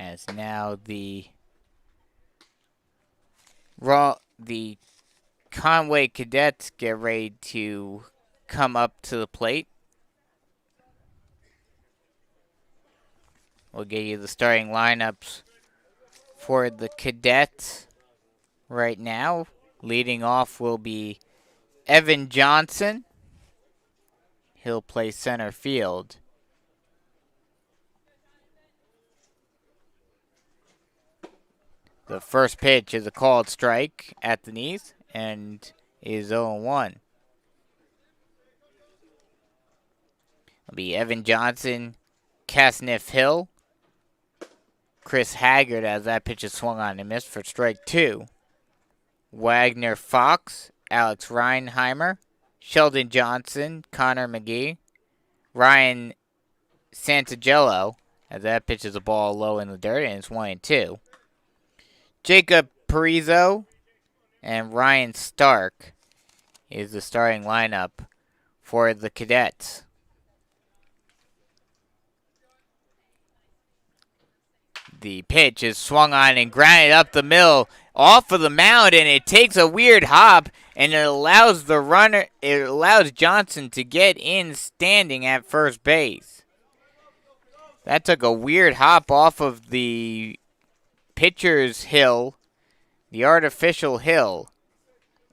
As now the Conway Cadets get ready to come up to the plate. We'll give you the starting lineups for the Cadets right now. Leading off will be Evan Johnson. He'll play center field. The first pitch is a called strike at the knees and is 0-1. It'll be Evan Johnson, Casniff Hill, Chris Haggard as that pitch is swung on and missed for strike 2. Wagner Fox, Alex Reinheimer, Sheldon Johnson, Connor McGee, Ryan Santagello as that pitch is a ball low in the dirt and it's 1-2. Jacob Parizo and Ryan Stark is the starting lineup for the Cadets. The pitch is swung on and grounded up the middle off of the mound, and it takes a weird hop, and it allows Johnson to get in standing at first base. That took a weird hop off of the pitcher's hill, the artificial hill,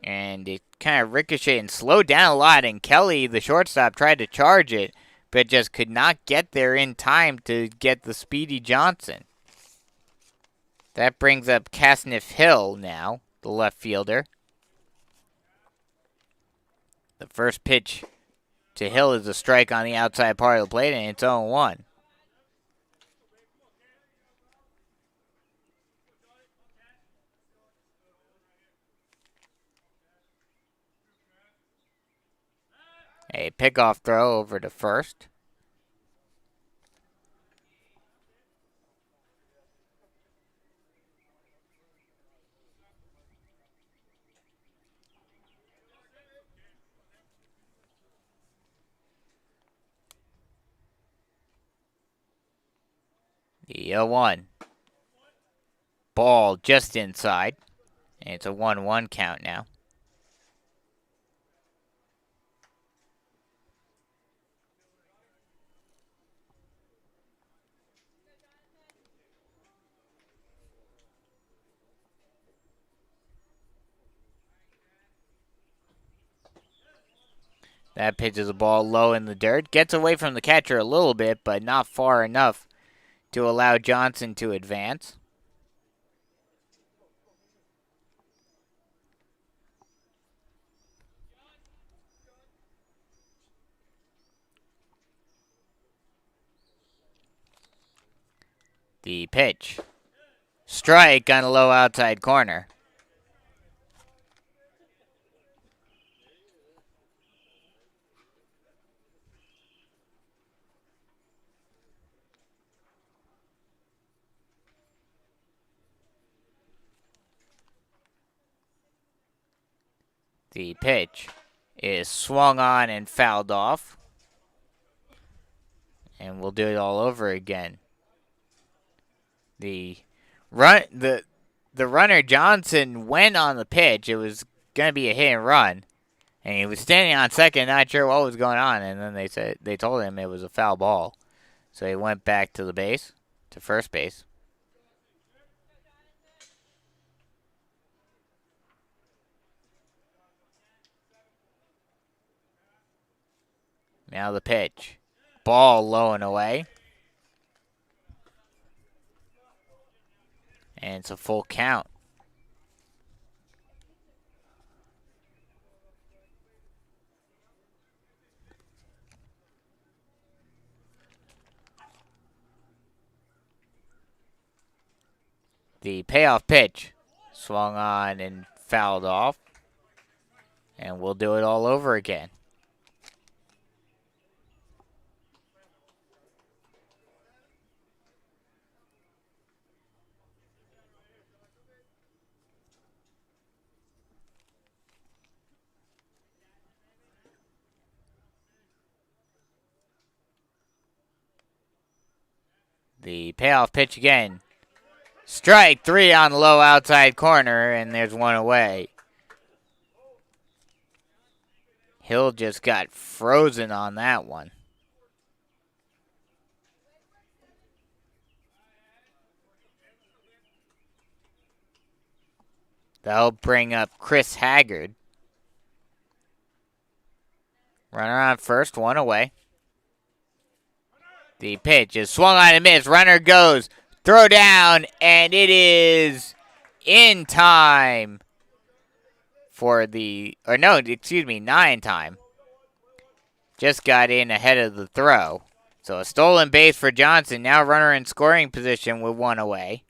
and it kind of ricocheted and slowed down a lot, and Kelly, the shortstop, tried to charge it, but just could not get there in time to get the speedy Johnson. That brings up Casniff Hill now, the left fielder. The first pitch to Hill is a strike on the outside part of the plate, and it's 0-1. A pickoff throw over to first. The 0-1. Ball just inside. And it's a 1-1 count now. That pitches a ball low in the dirt. Gets away from the catcher a little bit, but not far enough to allow Johnson to advance. The pitch. Strike on a low outside corner. The pitch is swung on and fouled off. And we'll do it all over again. The runner Johnson went on the pitch. It was going to be a hit and run. And he was standing on second, not sure what was going on. And then they told him it was a foul ball. So he went back to the base, to first base. Now the pitch. Ball low and away. And it's a full count. The payoff pitch swung on and fouled off. And we'll do it all over again. The payoff pitch again. Strike 3 on the low outside corner, and there's one away. Hill just got frozen on that one. That'll bring up Chris Haggard. Runner on first, one away. The pitch is swung on and missed. Runner goes. Throw down, and it is in time for the, or no, excuse me, not in time. Just got in ahead of the throw. So a stolen base for Johnson. Now runner in scoring position with one away.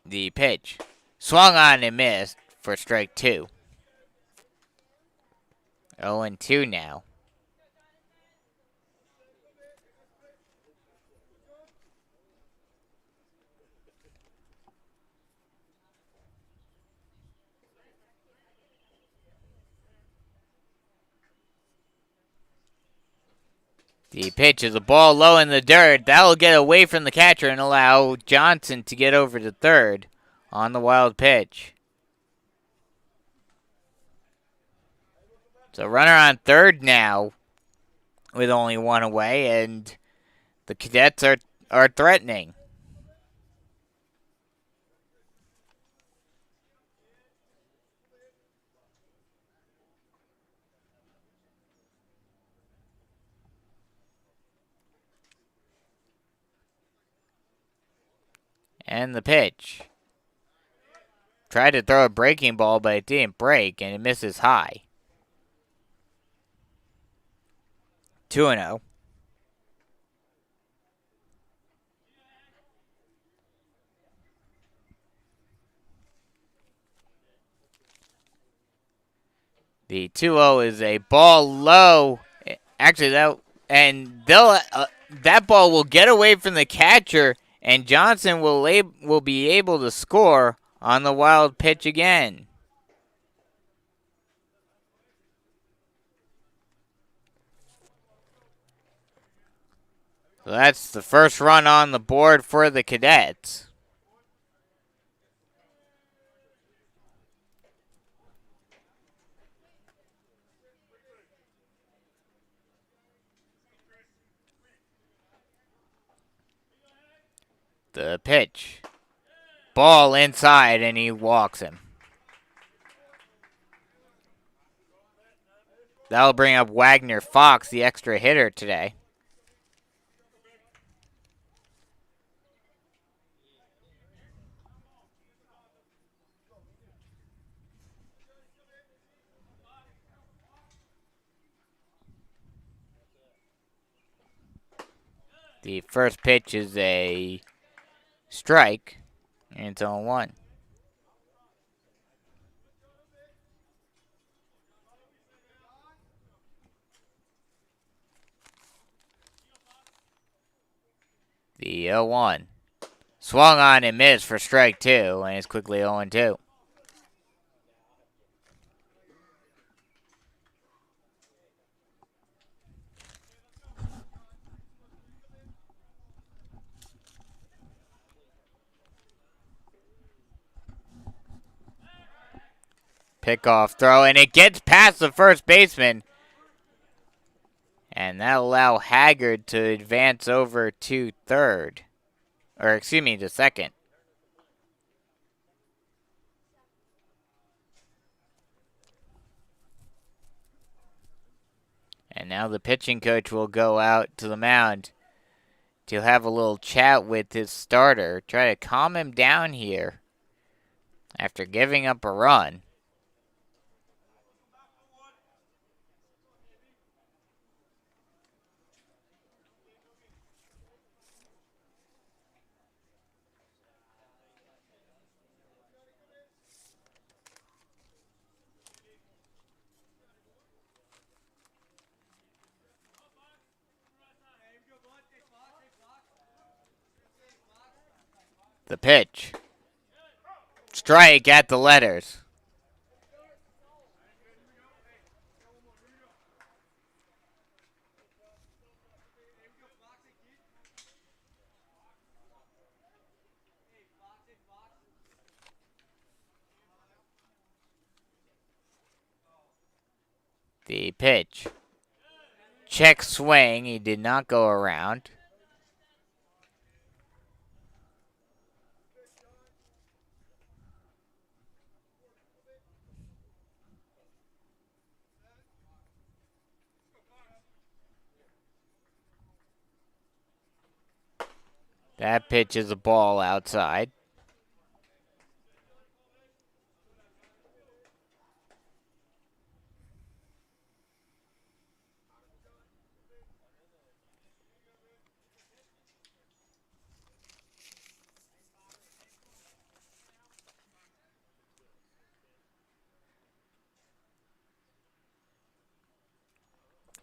The pitch. Swung on and missed for strike 2. 0-2 now. The pitch is a ball low in the dirt. That'll get away from the catcher and allow Johnson to get over to third on the wild pitch. So runner on third now with only one away, and the Cadets are threatening. And the pitch. Tried to throw a breaking ball, but it didn't break, and it misses high. 2-0. The 2-0 is a ball low. Actually, that ball will get away from the catcher, and Johnson will be able to score on the wild pitch again. So that's the first run on the board for the Cadets. The pitch. Ball inside, and he walks him. That'll bring up Wagner Fox, the extra hitter today. The first pitch is a strike, and it's 0-1. The 0-1. Swung on and missed for strike 2, and it's quickly 0-2. Pickoff throw, and it gets past the first baseman. And that'll allow Haggard to advance over to third. Or, excuse me, to second. And now the pitching coach will go out to the mound to have a little chat with his starter. Try to calm him down here after giving up a run. The pitch. Strike at the letters. The pitch. Check swing. He did not go around. That pitch is a ball outside.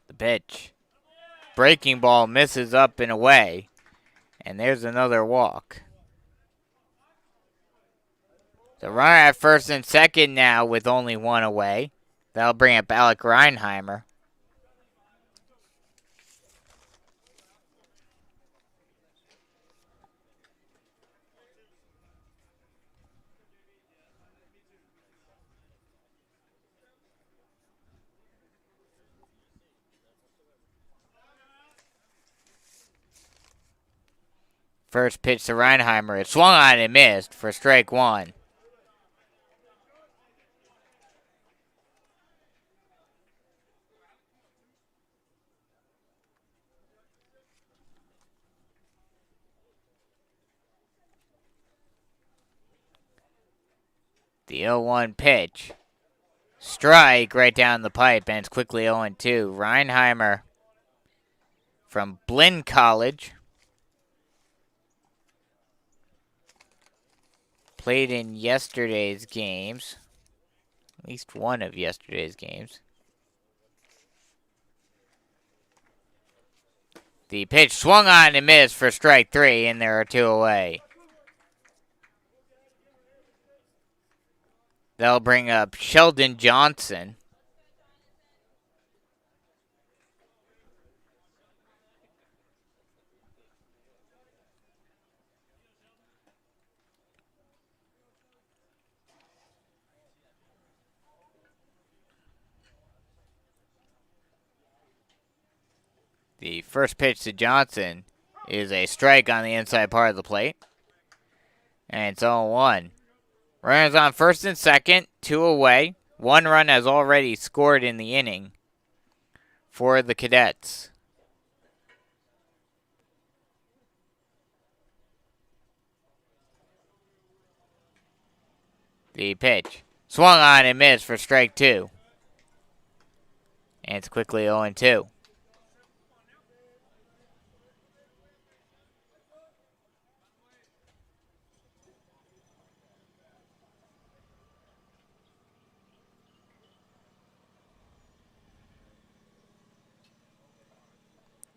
The pitch. Breaking ball misses up and away. And there's another walk. The runner at first and second now with only one away. That'll bring up Alec Reinheimer. First pitch to Reinheimer. It swung on and missed for strike one. The 0-1 pitch. Strike right down the pipe, and it's quickly 0-2. Reinheimer from Blinn College. Played in yesterday's games. At least one of yesterday's games. The pitch swung on and missed for strike three, and there are two away. They'll bring up Sheldon Johnson. The first pitch to Johnson is a strike on the inside part of the plate. And it's 0-1. Runners on first and second, two away. One run has already scored in the inning for the Cadets. The pitch. Swung on and missed for strike two. And it's quickly 0-2.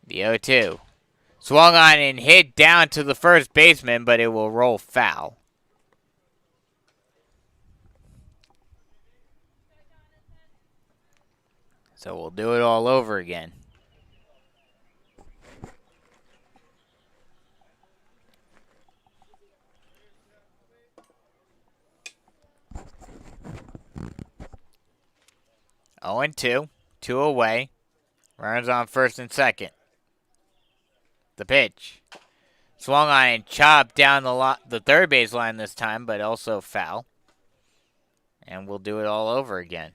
The 0-2. Swung on and hit down to the first baseman, but it will roll foul. So we'll do it all over again. Oh and 2. Two away. Runners on first and second. The pitch. Swung on and chopped down the third base line this time, but also foul. And we'll do it all over again.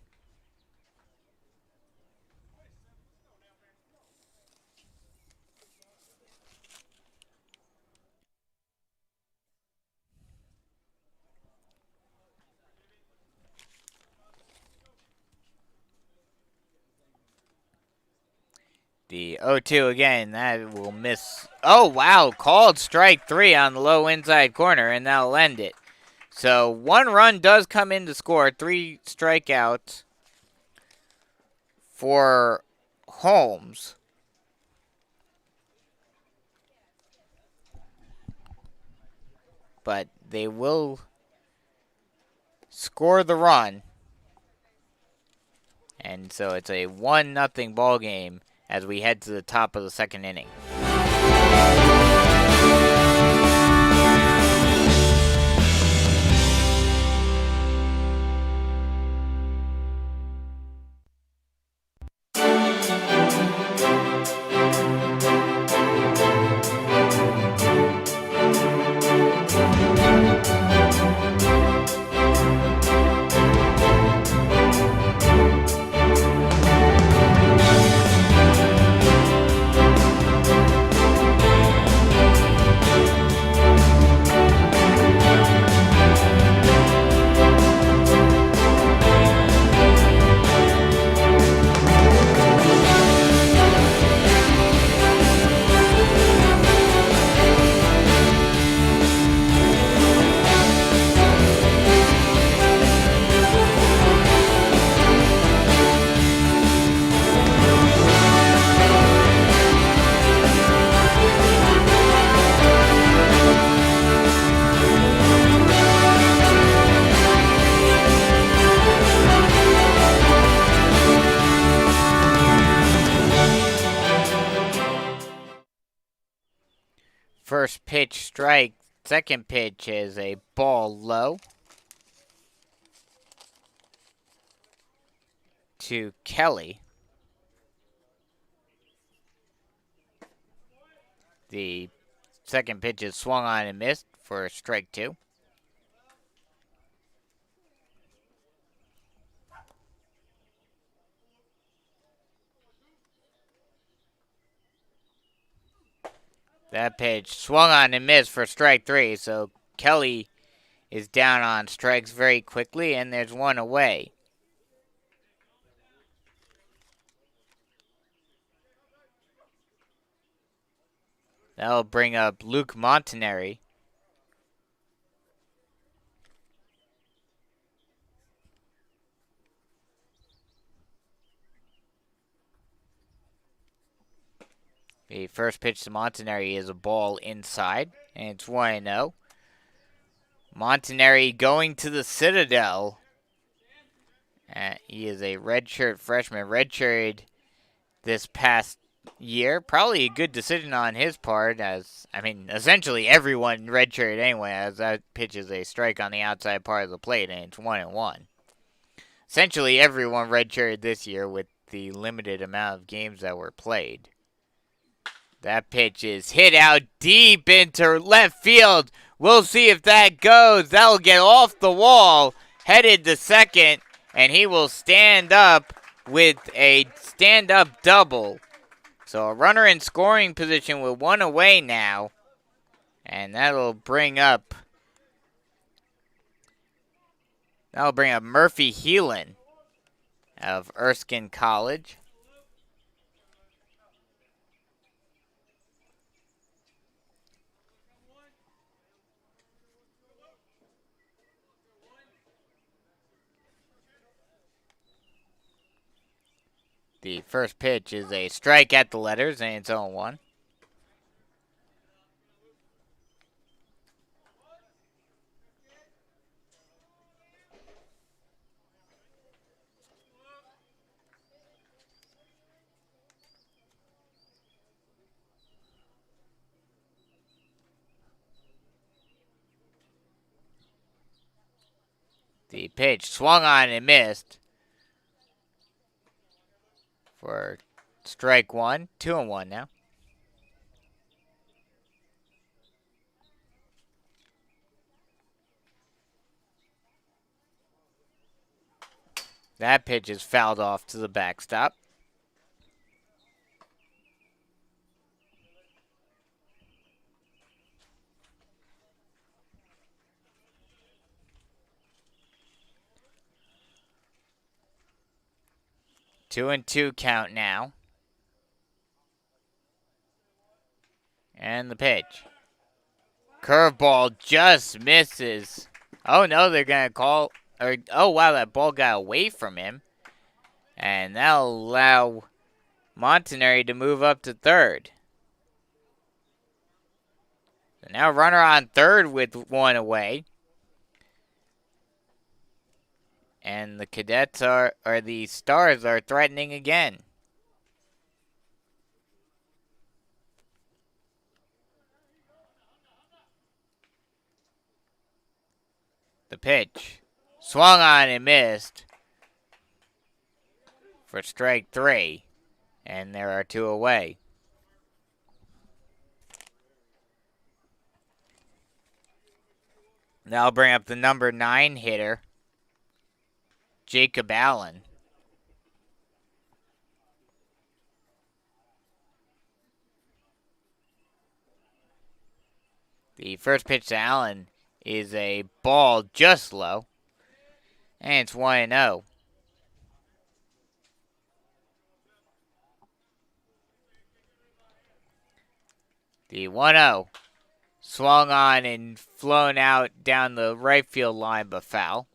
The 0-2 again, that will miss. Oh, wow, called strike three on the low inside corner, and that'll end it. So one run does come in to score, 3 strikeouts for Holmes. But they will score the run. And so it's a 1-0 ball game as we head to the top of the second inning. First pitch strike. Second pitch is a ball low to Kelly. The second pitch is swung on and missed for strike 2. That pitch swung on and missed for strike 3. So Kelly is down on strikes very quickly, and there's one away. That'll bring up Luke Montanari. The first pitch to Montanari is a ball inside, and it's 1-0. Montanari going to the Citadel. He is a redshirt freshman, redshirted this past year. Probably a good decision on his part, as, I mean, essentially everyone redshirted anyway, as that pitch is a strike on the outside part of the plate, and it's 1-1. Essentially everyone redshirted this year with the limited amount of games that were played. That pitch is hit out deep into left field. We'll see if that goes. That'll get off the wall, headed to second, and he will stand up with a stand-up double. So a runner in scoring position with one away now, and that'll bring up Murphy Heelan of Erskine College. The first pitch is a strike at the letters, and it's 0-1. The pitch swung on and missed for strike 1. 2-1 now. That pitch is fouled off to the backstop. Two and two count now. And the pitch. Curveball just misses. Oh no, they're going to call. Oh wow, that ball got away from him. And that'll allow Montanari to move up to third. So now runner on third with one away. And the Cadets or the Stars are threatening again. The pitch. Swung on and missed for strike 3. And there are two away. Now I'll bring up the number 9 hitter, Jacob Allen. The first pitch to Allen is a ball just low. And it's 1-0. The 1-0 swung on and flown out down the right field line, but foul.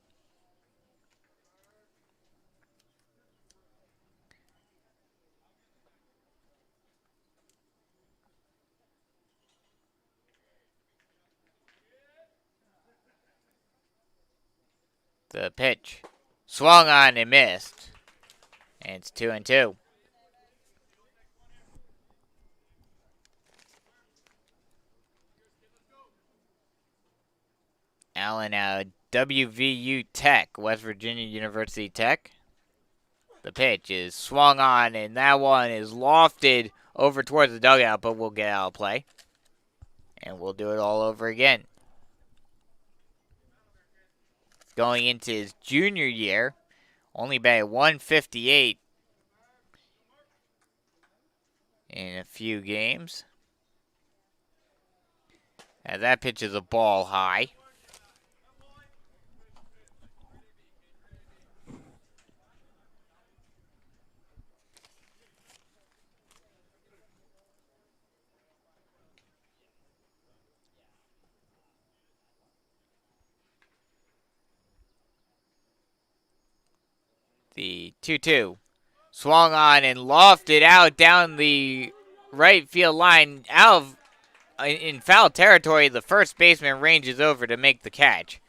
The pitch swung on and missed. And it's 2-2. Allen out WVU Tech, West Virginia University Tech. The pitch is swung on, and that one is lofted over towards the dugout, but we'll get out of play. And we'll do it all over again. Going into his junior year, only batted 158 in a few games. And that pitch is a ball high. The 2-2. Swung on and lofted out down the right field line. In foul territory, the first baseman ranges over to make the catch.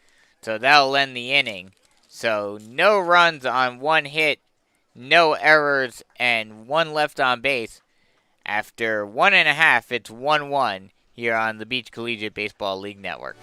So that'll end the inning. So no runs on one hit, no errors, and one left on base. After 1.5, it's 1-1 here on the Beach Collegiate Baseball League Network.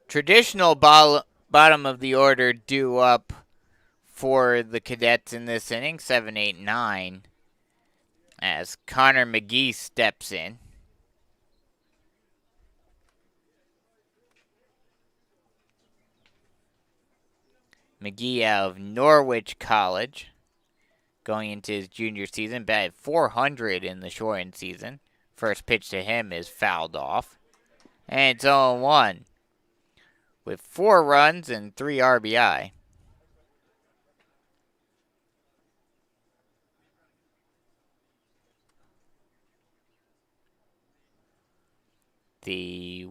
Traditional bottom of the order due up for the Cadets in this inning, 7, 8, 9, as Connor McGee steps in. McGee out of Norwich College, going into his junior season, batted .400 in the shortened season. First pitch to him is fouled off. And it's 0-1 with 4 runs and 3 RBI. The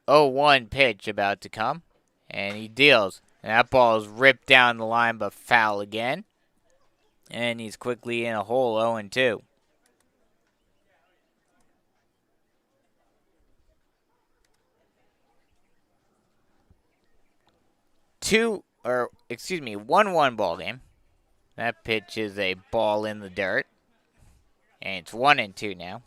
0-1 pitch about to come, and he deals. And that ball is ripped down the line, but foul again. And he's quickly in a hole, 0-2. One 1 ball game. That pitch is a ball in the dirt. And it's 1-2 now.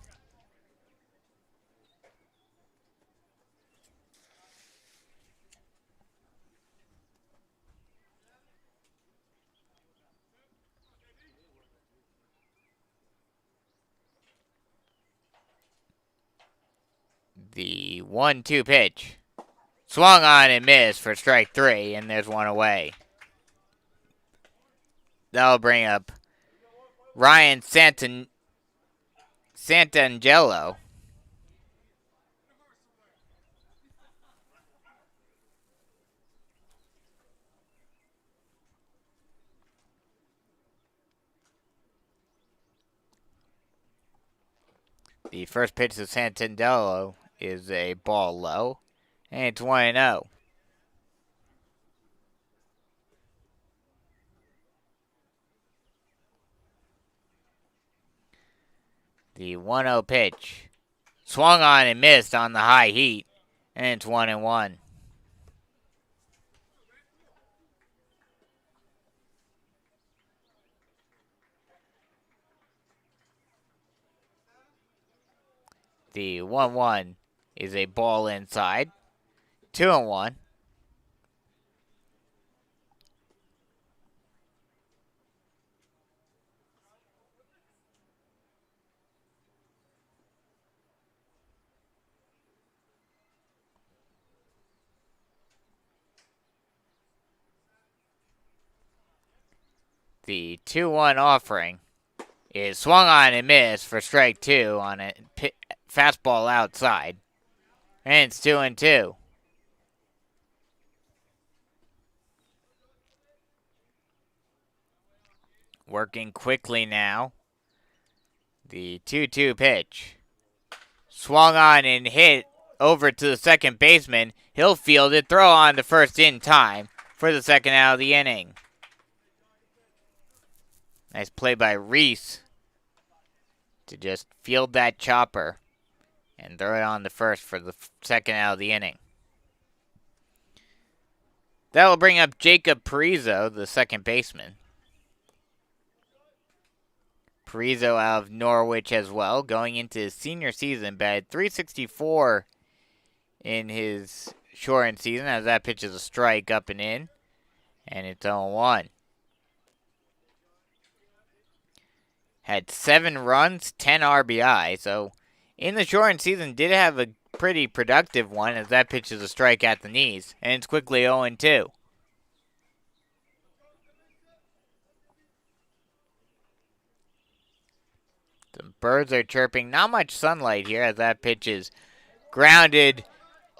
The 1-2 pitch. Swung on and missed for strike 3, and there's one away. That'll bring up Ryan Santangelo. The first pitch to Santangelo is a ball low, and it's 1-0. The 1-0 pitch swung on and missed on the high heat, and it's 1-1. The 1-1 is a ball inside. 2-1. The 2-1 offering is swung on and missed for strike 2 on a fastball outside. And it's 2-2. Working quickly now. The 2-2 pitch. Swung on and hit over to the second baseman. He'll field it, throw on to first in time for the second out of the inning. Nice play by Reese to just field that chopper and throw it on to first for the second out of the inning. That will bring up Jacob Parizo, the second baseman. Parizo out of Norwich as well, going into his senior season, batted .364 in his shortened season, as that pitch is a strike up and in, and it's 0-1. Had 7 runs, 10 RBI, so in the shortened season did have a pretty productive one, as that pitch is a strike at the knees, and it's quickly 0-2. The birds are chirping. Not much sunlight here, as that pitch is grounded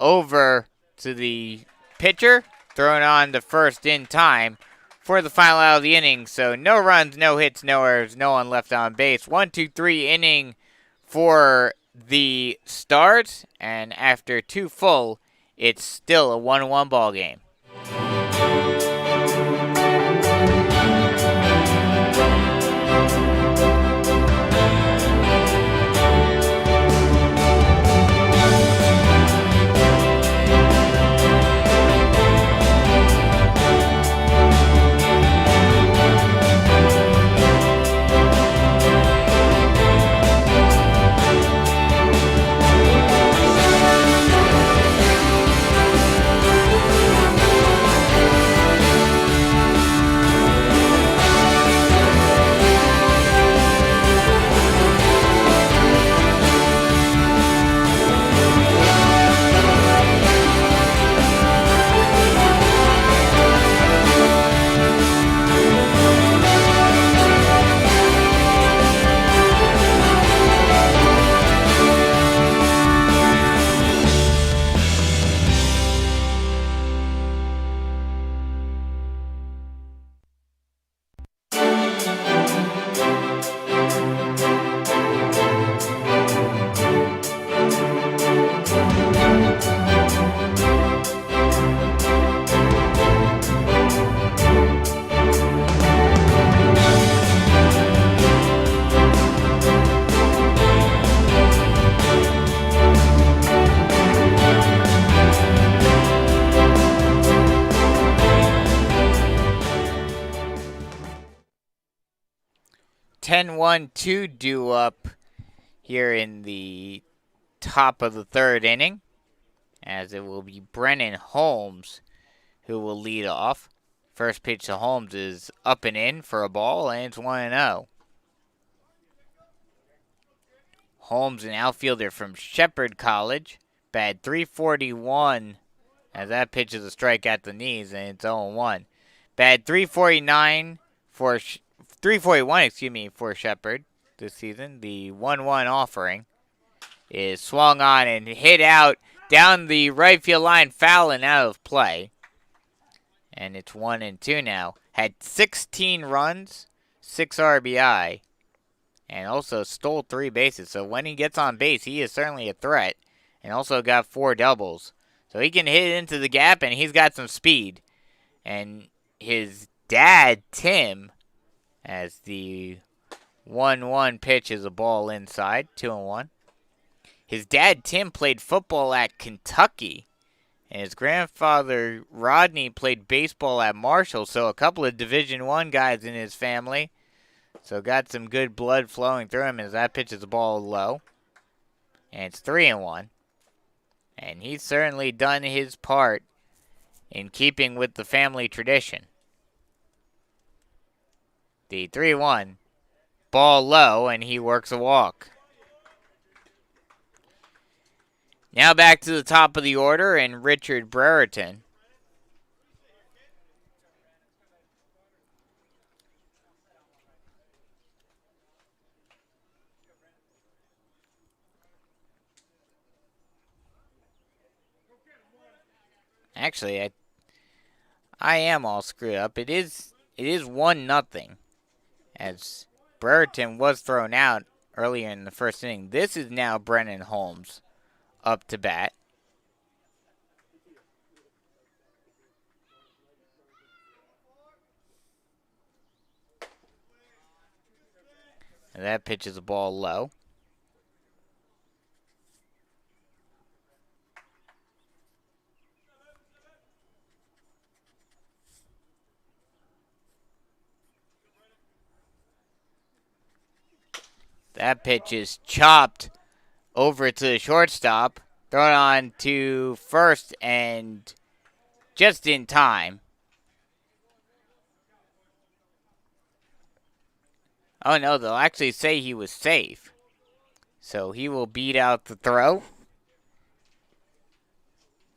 over to the pitcher, thrown on to first in time for the final out of the inning. So no runs, no hits, no errors, no one left on base. 1-2-3 inning for the Stars, and after 2 full, it's still a 1-1 ball game. Two due up here in the top of the third inning, as it will be Brennan Holmes who will lead off. First pitch to Holmes is up and in for a ball, and it's 1-0. Holmes, an outfielder from Shepherd College, batted .341, as that pitch is a strike at the knees, and it's 0-1. Batted .349 for 341, excuse me, for Shepard this season. The 1-1 offering is swung on and hit out down the right field line, foul and out of play. And it's 1-2 now. Had 16 runs, 6 RBI, and also stole 3 bases. So when he gets on base, he is certainly a threat. And also got 4 doubles. So he can hit into the gap, and he's got some speed. And his dad, Tim, as the 1-1 pitch is a ball inside, 2-1. His dad, Tim, played football at Kentucky. And his grandfather, Rodney, played baseball at Marshall. So a couple of Division I guys in his family. So got some good blood flowing through him as that pitch is a ball low. And it's 3-1. And he's certainly done his part in keeping with the family tradition. The 3-1, ball low, and he works a walk. Now back to the top of the order, and Richard Brereton. Actually, I am all screwed up. It is 1-0, as Brereton was thrown out earlier in the first inning. This is now Brennan Holmes up to bat. And that pitch is a ball low. That pitch is chopped over to the shortstop. Thrown on to first and just in time. Oh no, they'll actually say he was safe. So he will beat out the throw.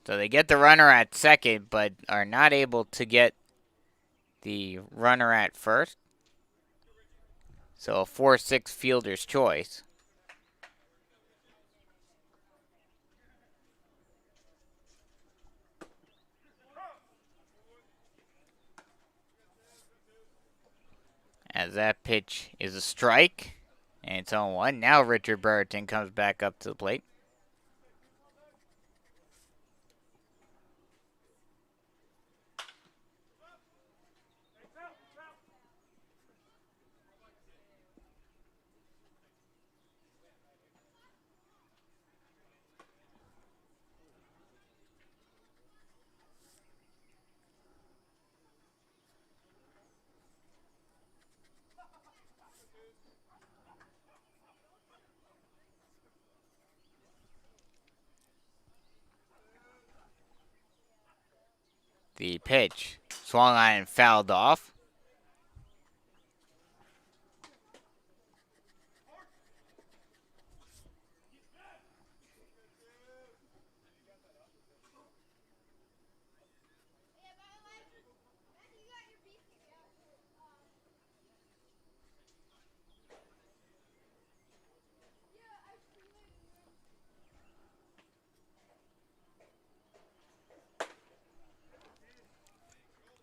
So they get the runner at second, but are not able to get the runner at first. So a 4-6 fielder's choice. As that pitch is a strike. And it's 0-1. Now Richard Brereton comes back up to the plate. The pitch swung on and fouled off.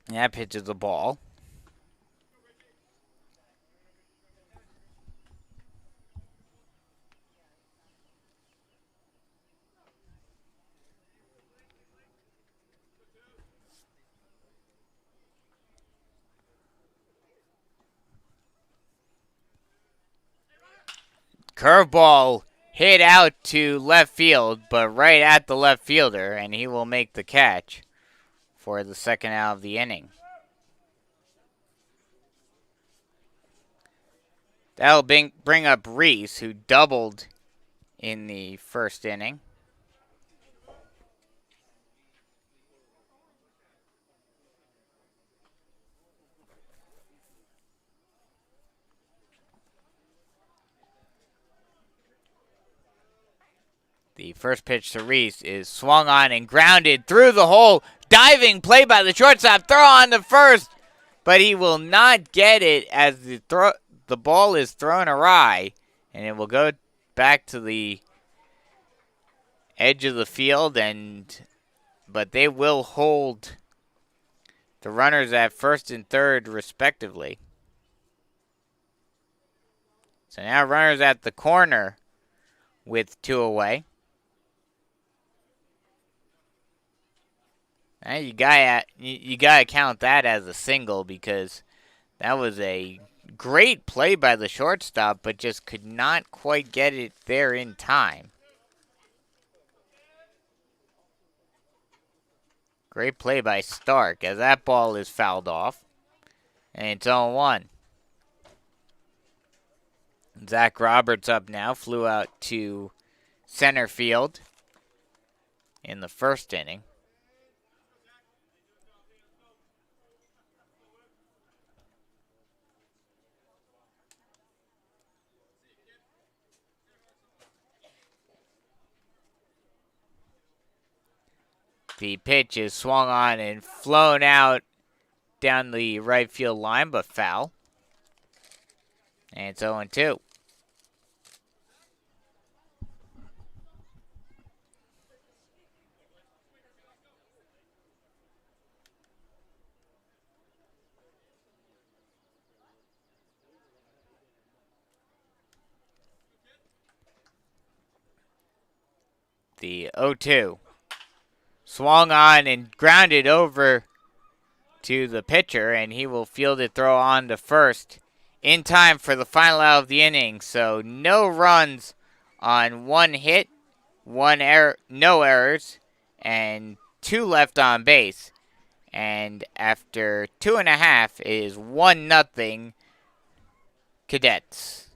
That pitch is a ball. Curveball hit out to left field, but right at the left fielder, and he will make the catch for the second out of the inning. That'll bring up Reese, who doubled in the first inning. The first pitch to Reese is swung on and grounded through the hole. Diving play by the shortstop. Throw on to first. but he will not get it as the ball is thrown awry, and it will go back to the edge of the field, but they will hold the runners at first and third respectively. So now runners at the corner with 2 away. Now you gotta count that as a single, because that was a great play by the shortstop, but just could not quite get it there in time. Great play by Stark as that ball is fouled off. And it's 0-1. Zach Roberts up now, flew out to center field in the first inning. The pitch is swung on and flown out down the right field line, but foul. And it's 0-2. The 0-2. Swung on and grounded over to the pitcher, and he will field it, throw on to first in time for the final out of the inning. So no runs on 1 hit, 1 error, no errors, and 2 left on base. And after 2.5, it is 1-0 Cadets.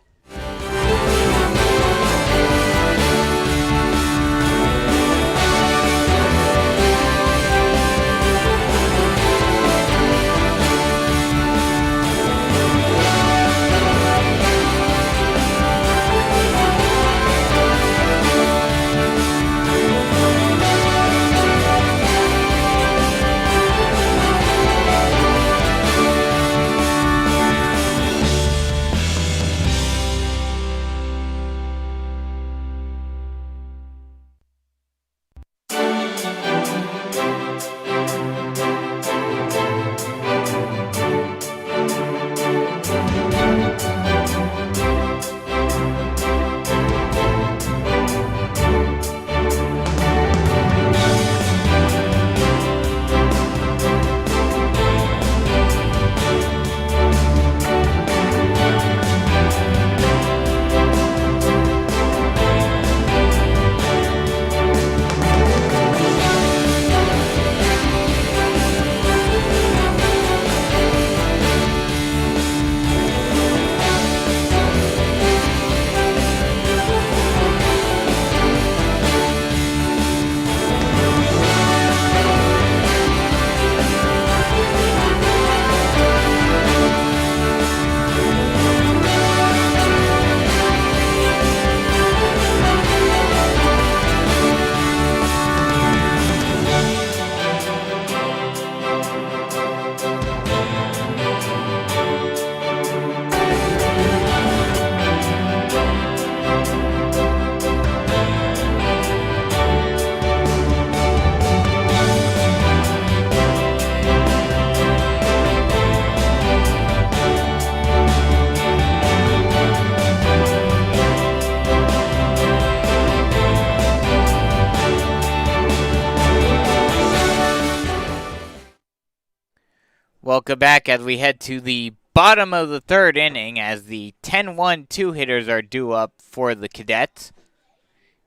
Welcome back as we head to the bottom of the third inning as the 10-1 two-hitters are due up for the Cadets.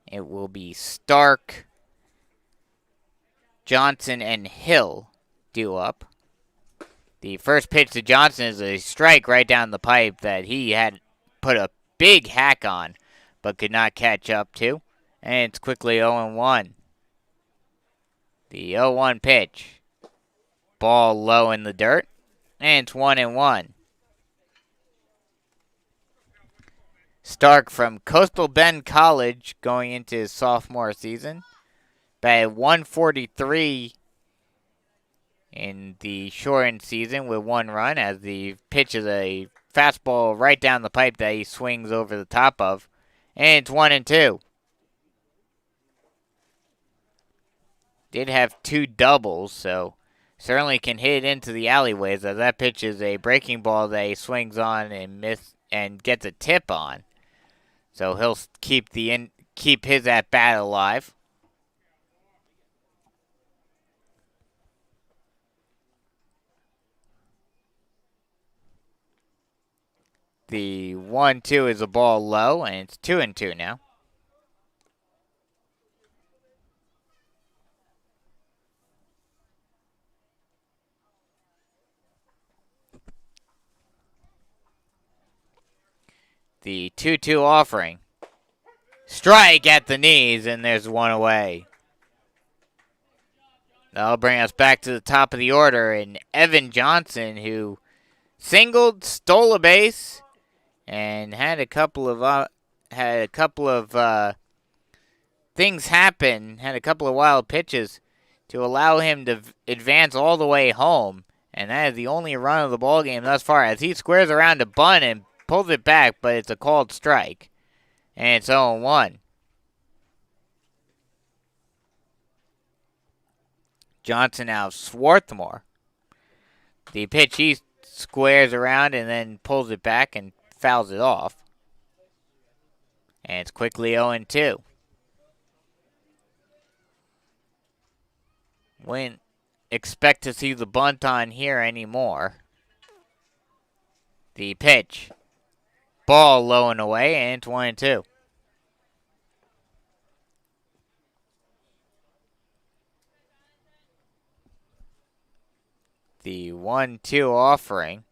It will be Stark, Johnson, and Hill due up. The first pitch to Johnson is a strike right down the pipe that he had put a big hack on but could not catch up to. And it's quickly 0-1. The 0-1 pitch. Ball low in the dirt, and it's 1-1. Stark from Coastal Bend College going into his sophomore season. Batted .143 in the shortened season with 1 run, as the pitch is a fastball right down the pipe that he swings over the top of. And it's 1-2. Did have 2 doubles, so certainly can hit it into the alleyways, as that pitch is a breaking ball that he swings on and gets a tip on. So he'll keep his at bat alive. The 1-2 is a ball low, and it's 2-2 now. The 2-2 offering. Strike at the knees, and there's 1 away. That'll bring us back to the top of the order, and Evan Johnson, who singled, stole a base, and had a couple of things happen. Had a couple of wild pitches to allow him to advance all the way home, and that is the only run of the ball game thus far. As he squares around to bunt and pulls it back, but it's a called strike, and it's 0-1. Johnson now Swarthmore. The pitch, he squares around and then pulls it back and fouls it off. And it's quickly 0-2. Wouldn't expect to see the bunt on here anymore. The pitch. Ball low and away, and it's 1-2. The 1-2 offering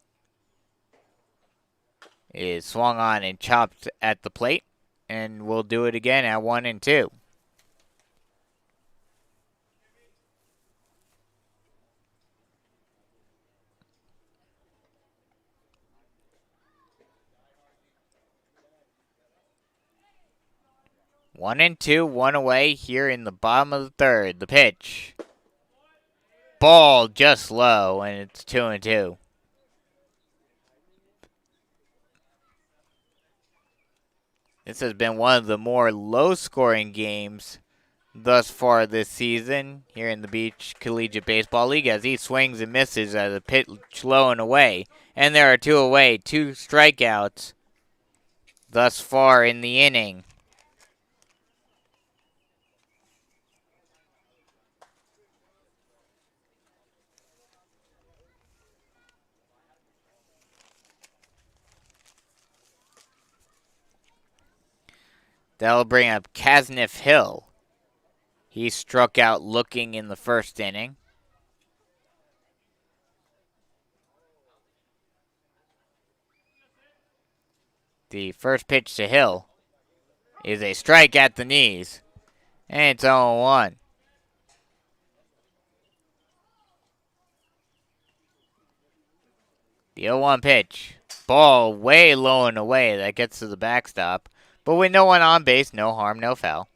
is swung on and chopped at the plate, and we'll do it again at 1-2. One and two, 1 away here in the bottom of the third. The pitch. Ball just low, and it's 2-2. This has been one of the more low-scoring games thus far this season here in the Beach Collegiate Baseball League, as he swings and misses at a pitch low and away. And there are 2 away, 2 strikeouts thus far in the inning. That'll bring up Casniff Hill. He struck out looking in the first inning. The first pitch to Hill is a strike at the knees, and it's 0-1. The 0-1 pitch. Ball way low and away. That gets to the backstop. But with no one on base, no harm, no foul.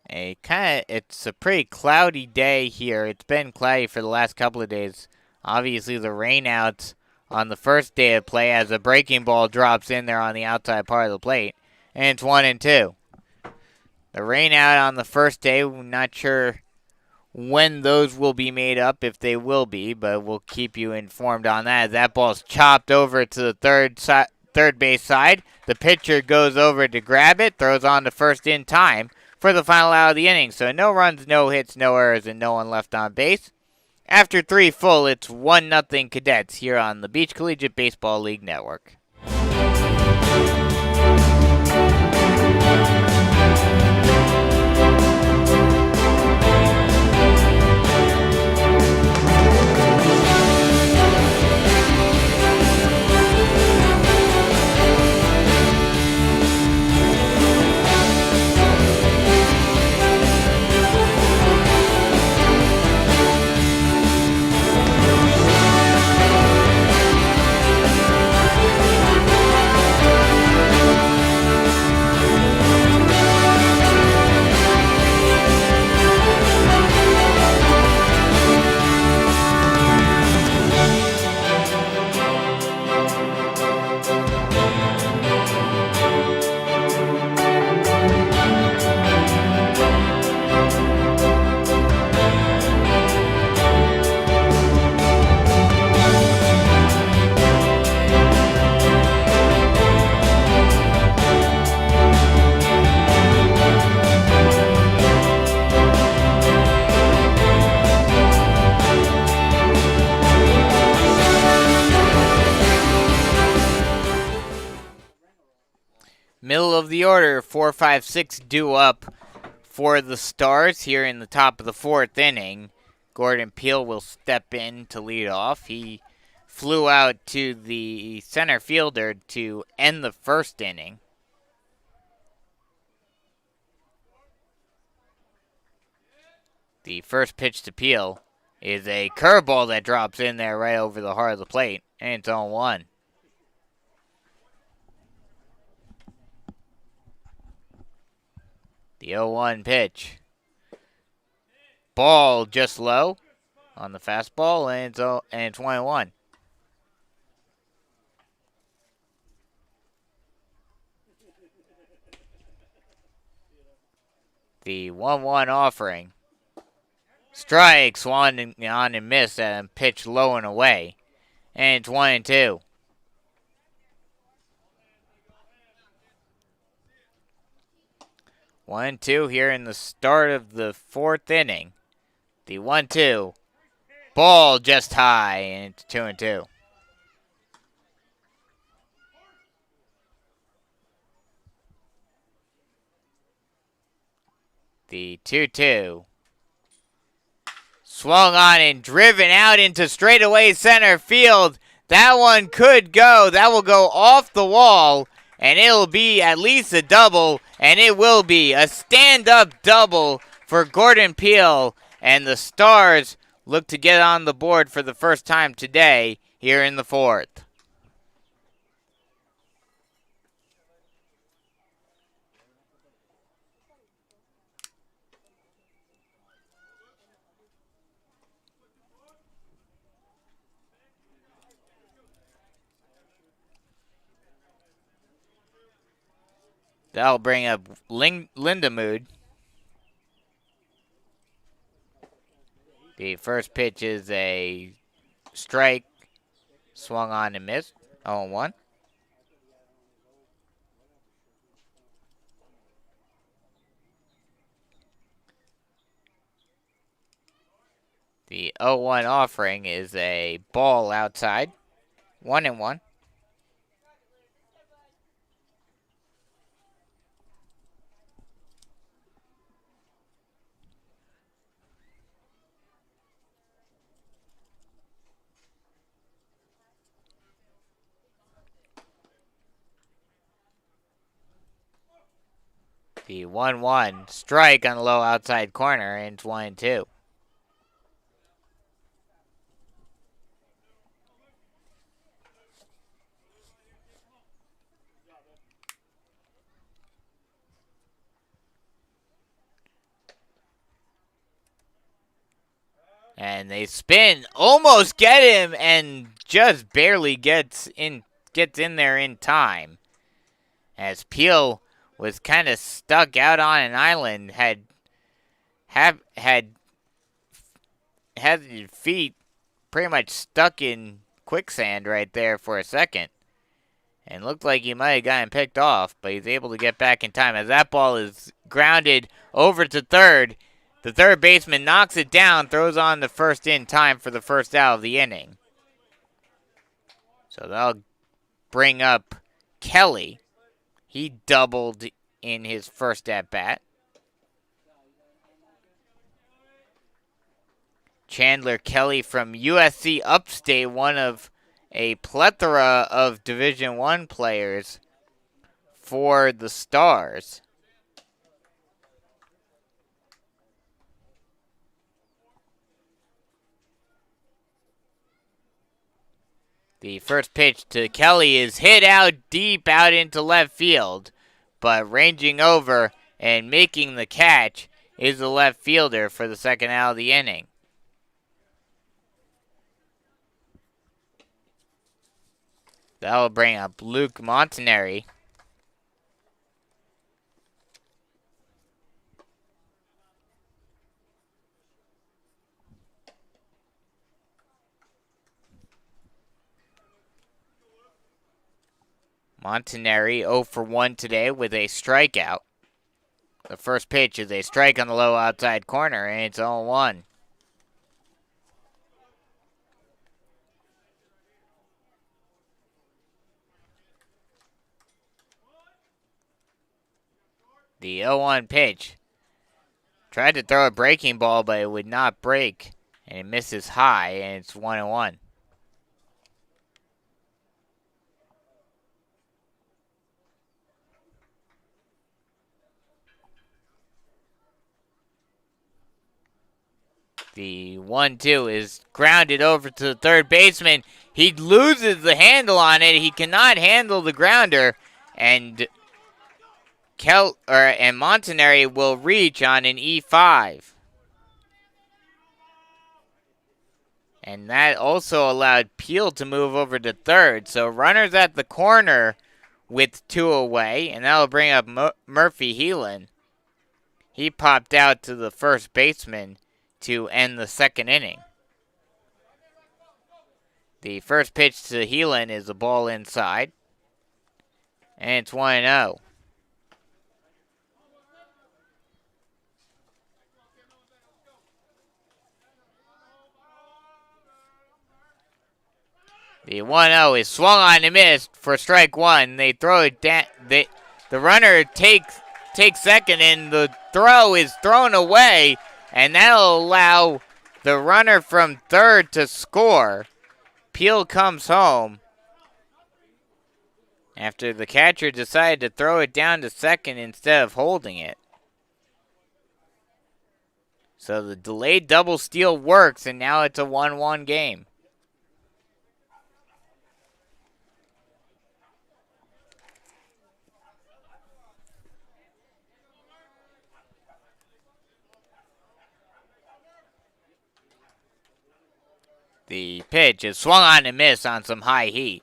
It's a pretty cloudy day here. It's been cloudy for the last couple of days. Obviously, the rainouts on the first day of play as a breaking ball drops in there on the outside part of the plate. And it's 1-2. The rainout on the first day, we're not sure when those will be made up, if they will be, but we'll keep you informed on that. That ball's chopped over to the third base side. The pitcher goes over to grab it, throws on to first in time for the final out of the inning. So no runs, no hits, no errors, and no one left on base. After 3 full, it's 1-0 Cadets here on the Beach Collegiate Baseball League Network. Middle of the order, 4, 5, 6 due up for the Stars here in the top of the 4th inning. Gordon Peele will step in to lead off. He flew out to the center fielder to end the 1st inning. The first pitch to Peele is a curveball that drops in there right over the heart of the plate, and it's 0-1. The 0-1 pitch. Ball just low on the fastball, and it's 1-1. The 1-1 offering. Strike, swung on and missed and pitch low and away. And it's 1-2. One and two here in the start of the 4th inning. The 1-2. Ball just high, and it's 2-2. The 2-2. Swung on and driven out into straightaway center field. That one could go. That will go off the wall, and it'll be at least a double, and it will be a stand-up double for Gordon Peele, and the Stars look to get on the board for the first time today here in the 4th. That'll bring up Lindemood. The first pitch is a strike, swung on and missed, 0-1. The 0-1 offering is a ball outside, 1-1. The 1-1 strike on the low outside corner, and it's 1-2. And they spin, almost get him, and just barely gets in there in time. As Peele was kind of stuck out on an island, had his feet pretty much stuck in quicksand right there for a second. And looked like he might have gotten picked off, but he's able to get back in time as that ball is grounded over to third. The third baseman knocks it down, throws on the first in time for the first out of the inning. So that'll bring up Kelly. He doubled in his first at-bat. Chandler Kelly from USC Upstate, one of a plethora of Division I players for the Stars. The first pitch to Kelly is hit out deep out into left field, but ranging over and making the catch is the left fielder for the second out of the inning. That'll bring up Luke Montanari. Montanari 0 for 1 today with a strikeout. The first pitch is a strike on the low outside corner, and it's 0-1. The 0-1 pitch. Tried to throw a breaking ball, but it would not break. And it misses high, and it's 1-1. The 1-2 is grounded over to the third baseman. He loses the handle on it. He cannot handle the grounder. And Montanari will reach on an E5. And that also allowed Peel to move over to third. So runners at the corner with 2 away. And that will bring up Murphy Heelan. He popped out to the first baseman to end the second inning. The first pitch to Heelan is a ball inside. And it's 1-0. The 1-0 is swung on and missed for strike one. They throw it down. The runner takes second, and the throw is thrown away. And that'll allow the runner from third to score. Peel comes home after the catcher decided to throw it down to second instead of holding it. So the delayed double steal works, and now it's a 1-1 game. The pitch is swung on and missed on some high heat.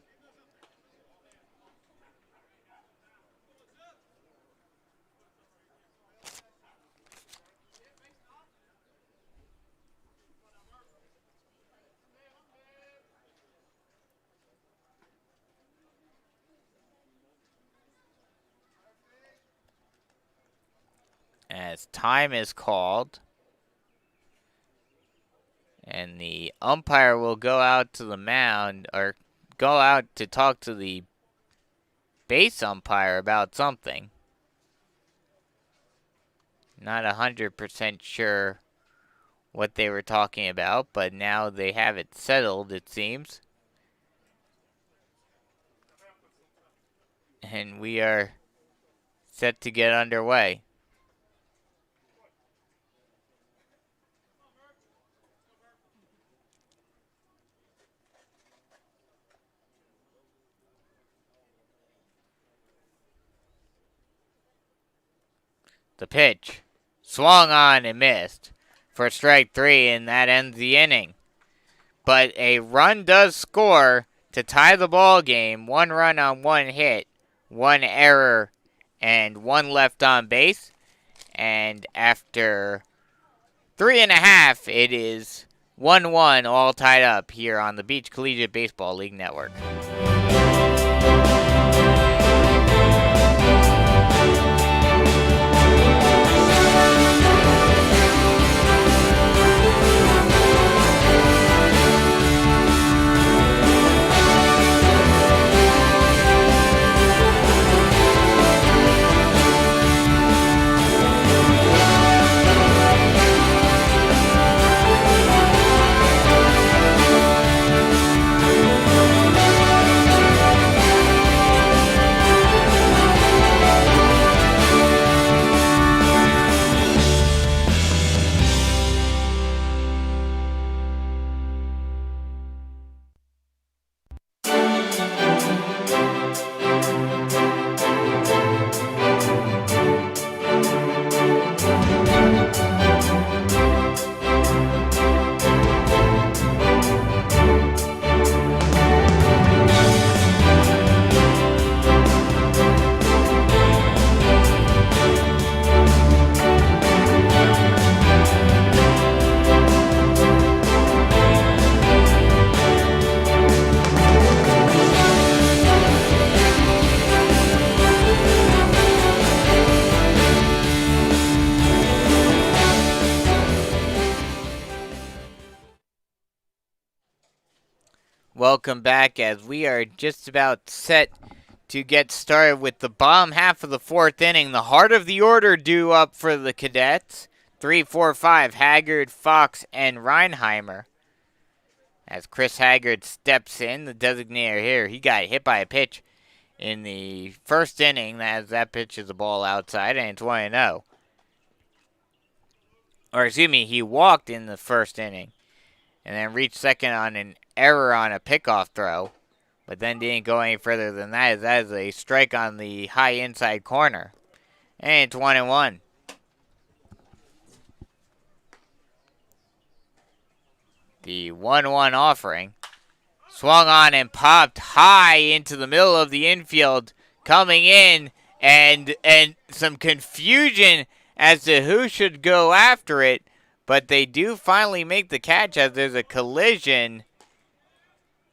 As time is called, and the umpire will go out to the mound or go out to talk to the base umpire about something. Not 100% sure what they were talking about, but now they have it settled, it seems. And we are set to get underway. The pitch swung on and missed for strike three, and that ends the inning. But a run does score to tie the ball game. 1 run on 1 hit, 1 error, and 1 left on base. And after 3.5, it is 1-1, all tied up here on the Beach Collegiate Baseball League Network. Welcome back, as we are just about set to get started with the bottom half of the fourth inning. The heart of the order due up for the Cadets. 3, 4, 5, Haggard, Fox, and Reinheimer. As Chris Haggard steps in, the designator here, he got hit by a pitch in the first inning. As that pitch is a ball outside, and it's 1-0. Or excuse me, he walked in the first inning and then reached second on an error on a pickoff throw, but then didn't go any further than that. That is a strike on the high inside corner, and it's 1-1. The 1-1 offering swung on and popped high into the middle of the infield, coming in, and some confusion as to who should go after it, but they do finally make the catch as there's a collision,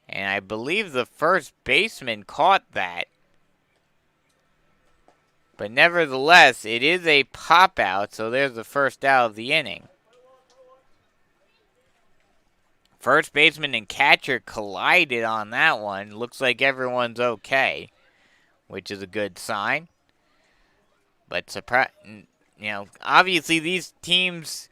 and I believe the first baseman caught that. But nevertheless, it is a pop out, so there's the first out of the inning. First baseman and catcher collided on that one. Looks like everyone's okay, which is a good sign. But obviously these teams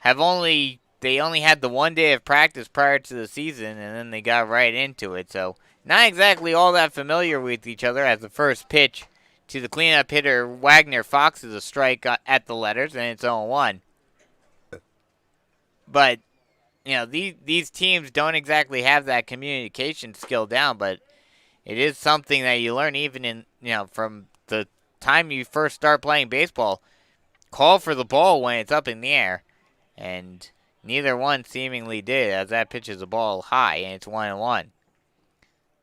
only had the 1 day of practice prior to the season, and then they got right into it. So not exactly all that familiar with each other, as the first pitch to the cleanup hitter Wagner Fox is a strike at the letters, and it's 0-1. But these teams don't exactly have that communication skill down, but it is something that you learn even in, from the time you first start playing baseball. Call for the ball when it's up in the air, and neither one seemingly did, as that pitch is a ball high, and it's 1-1.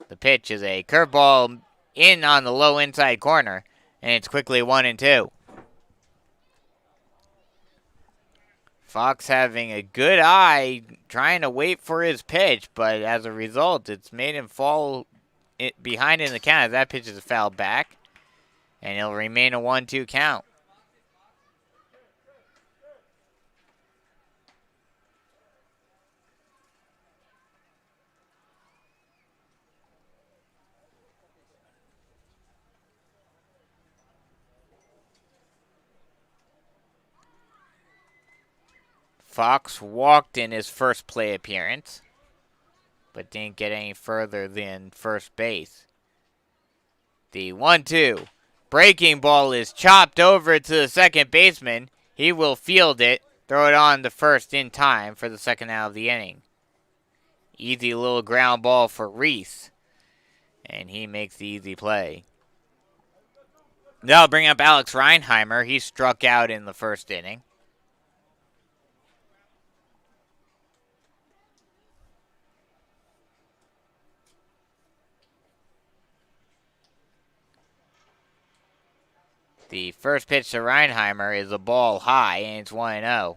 The pitch is a curveball in on the low inside corner, and it's quickly 1-2. Fox having a good eye, trying to wait for his pitch, but as a result, it's made him fall behind in the count as that pitch is fouled back, and it'll remain a 1-2 count. Fox walked in his first play appearance, but didn't get any further than first base. The 1-2. Breaking ball is chopped over to the second baseman. He will field it, throw it on to first in time for the second out of the inning. Easy little ground ball for Reese, and he makes the easy play. That'll bring up Alex Reinheimer. He struck out in the first inning. The first pitch to Reinheimer is a ball high, and it's 1-0.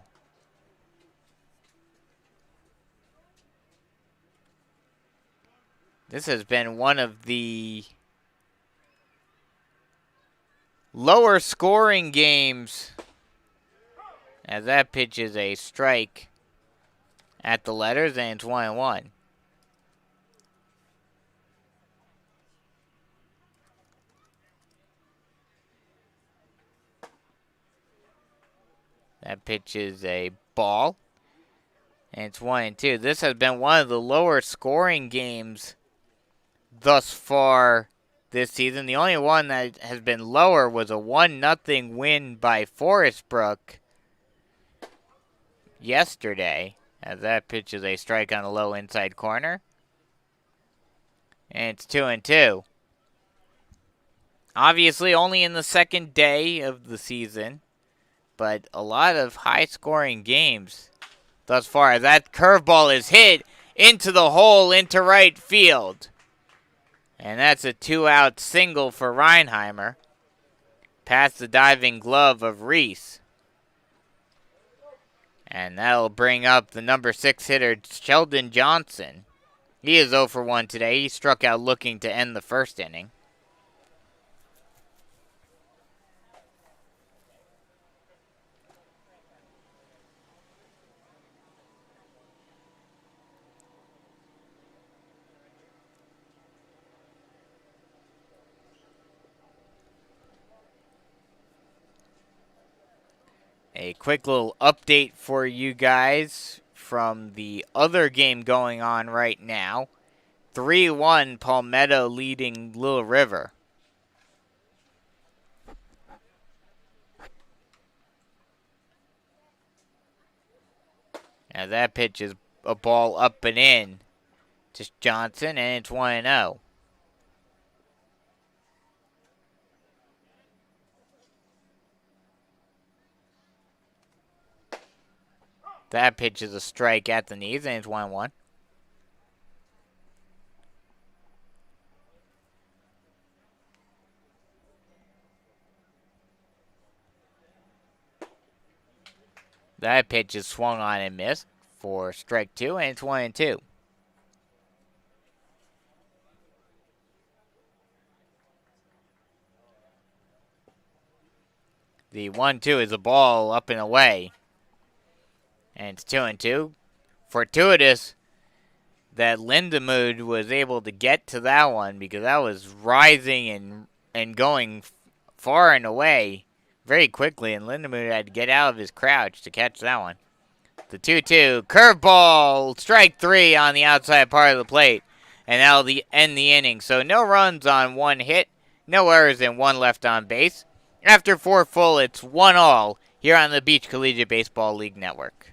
This has been one of the lower scoring games, as that pitch is a strike at the letters, and it's 1-1. That pitch is a ball, and it's 1-2. This has been one of the lower scoring games thus far this season. The only one that has been lower was a 1-0 win by Forest Brook yesterday, as that pitch is a strike on the low inside corner, and it's 2-2. Obviously only in the second day of the season, but a lot of high-scoring games thus far. That curveball is hit into the hole into right field. And that's a 2-out single for Reinheimer, past the diving glove of Reese. And that'll bring up the number 6 hitter, Sheldon Johnson. He is 0 for 1 today. He struck out looking to end the first inning. A quick little update for you guys from the other game going on right now. 3-1 Palmetto leading Little River. Now that pitch is a ball up and in to Johnson, and it's 1-0. That pitch is a strike at the knees, and it's 1-1. That pitch is swung on and missed for strike 2, and it's 1-2. The 1-2 is a ball up and away. And it's 2-2. Fortuitous that Lindemood was able to get to that one because that was rising and going far and away very quickly, and Lindemood had to get out of his crouch to catch that one. The 2-2 curveball, strike 3 on the outside part of the plate, and that'll end the inning. So no runs on 1 hit, no errors, and 1 left on base. After 4 full, it's 1-1 here on the Beach Collegiate Baseball League Network.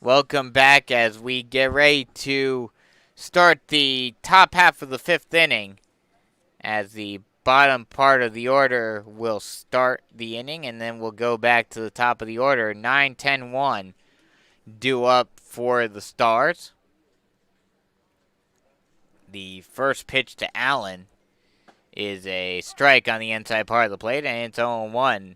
Welcome back as we get ready to start the top half of the 5th inning, as the bottom part of the order will start the inning, and then we'll go back to the top of the order. 9-10-1 due up for the Stars. The first pitch to Allen is a strike on the inside part of the plate, and it's 0-1.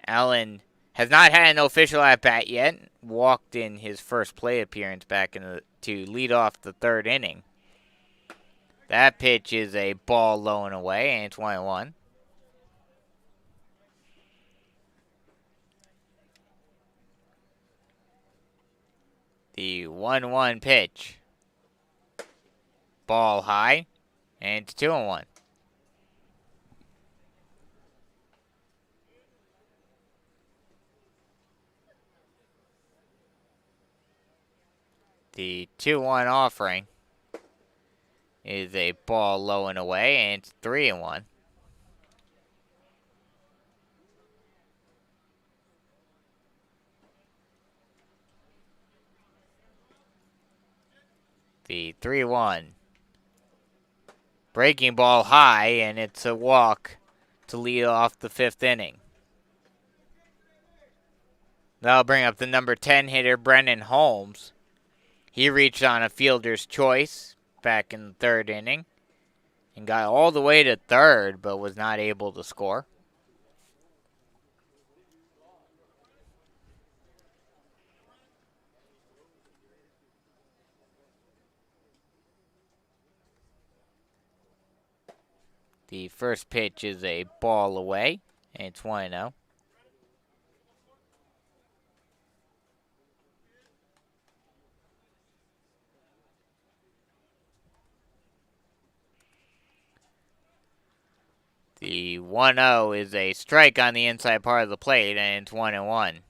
Allen has not had an official at-bat yet. Walked in his first plate appearance back to lead off the 3rd inning. That pitch is a ball low and away, and it's 1-1. The 1-1 pitch. Ball high, and it's 2-1. The 2-1 offering is a ball low and away, and it's 3-1. The 3-1. Breaking ball high, and it's a walk to lead off the 5th inning. That'll bring up the number 10 hitter, Brennan Holmes. He reached on a fielder's choice back in the 3rd inning and got all the way to 3rd, but was not able to score. The first pitch is a ball away, and it's 1-0. The 1-0 is a strike on the inside part of the plate, and it's 1-1.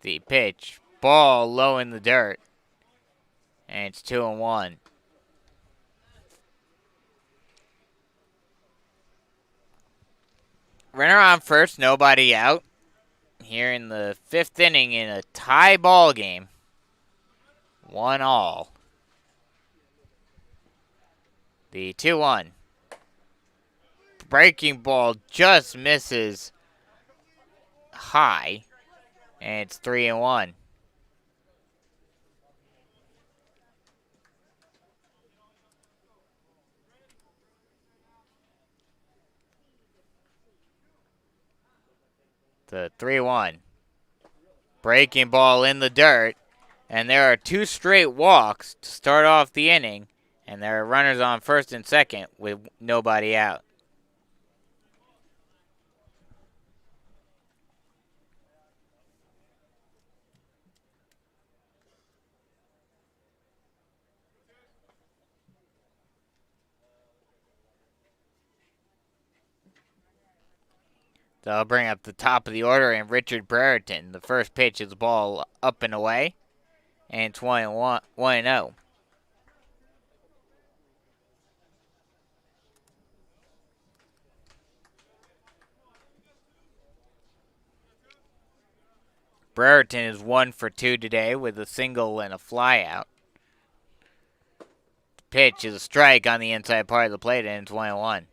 The pitch, ball low in the dirt, and it's 2-1. Runner on first, nobody out. Here in the 5th inning in a tie ball game. 1-1. The 2-1. Breaking ball just misses high, and it's 3-1. The 3-1. Breaking ball in the dirt, and there are 2 straight walks to start off the inning, and there are runners on first and second with nobody out. That'll bring up the top of the order and Richard Brereton. The first pitch is the ball up and away, and it's 1-0. Brereton is 1 for 2 today with a single and a flyout. The pitch is a strike on the inside part of the plate, and it's 1-1.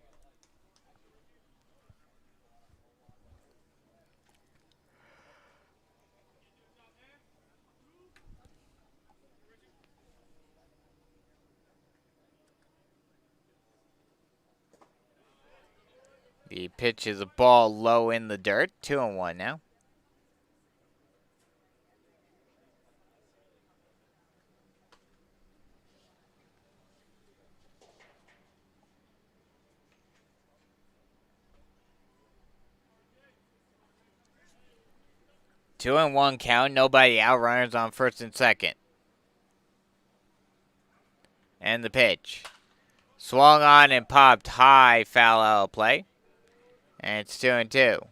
The pitch is a ball low in the dirt. 2-1 now. Two and one count. Nobody out. Runners on first and second. And the pitch. Swung on and popped high, foul out of play. And it's 2-2.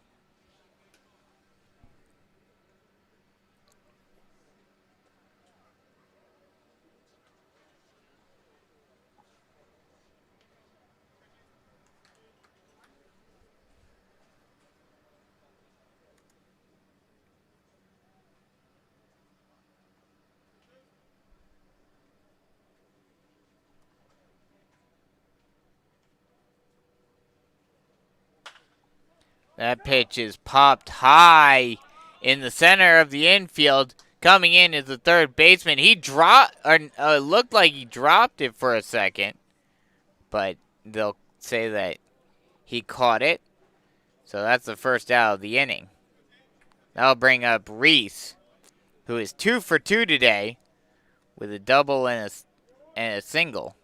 That pitch is popped high in the center of the infield. Coming in is the third baseman. He dropped, or looked like he dropped it for a second, but they'll say that he caught it. So that's the first out of the inning. That'll bring up Reese, who is 2 for 2 today with a double and a single.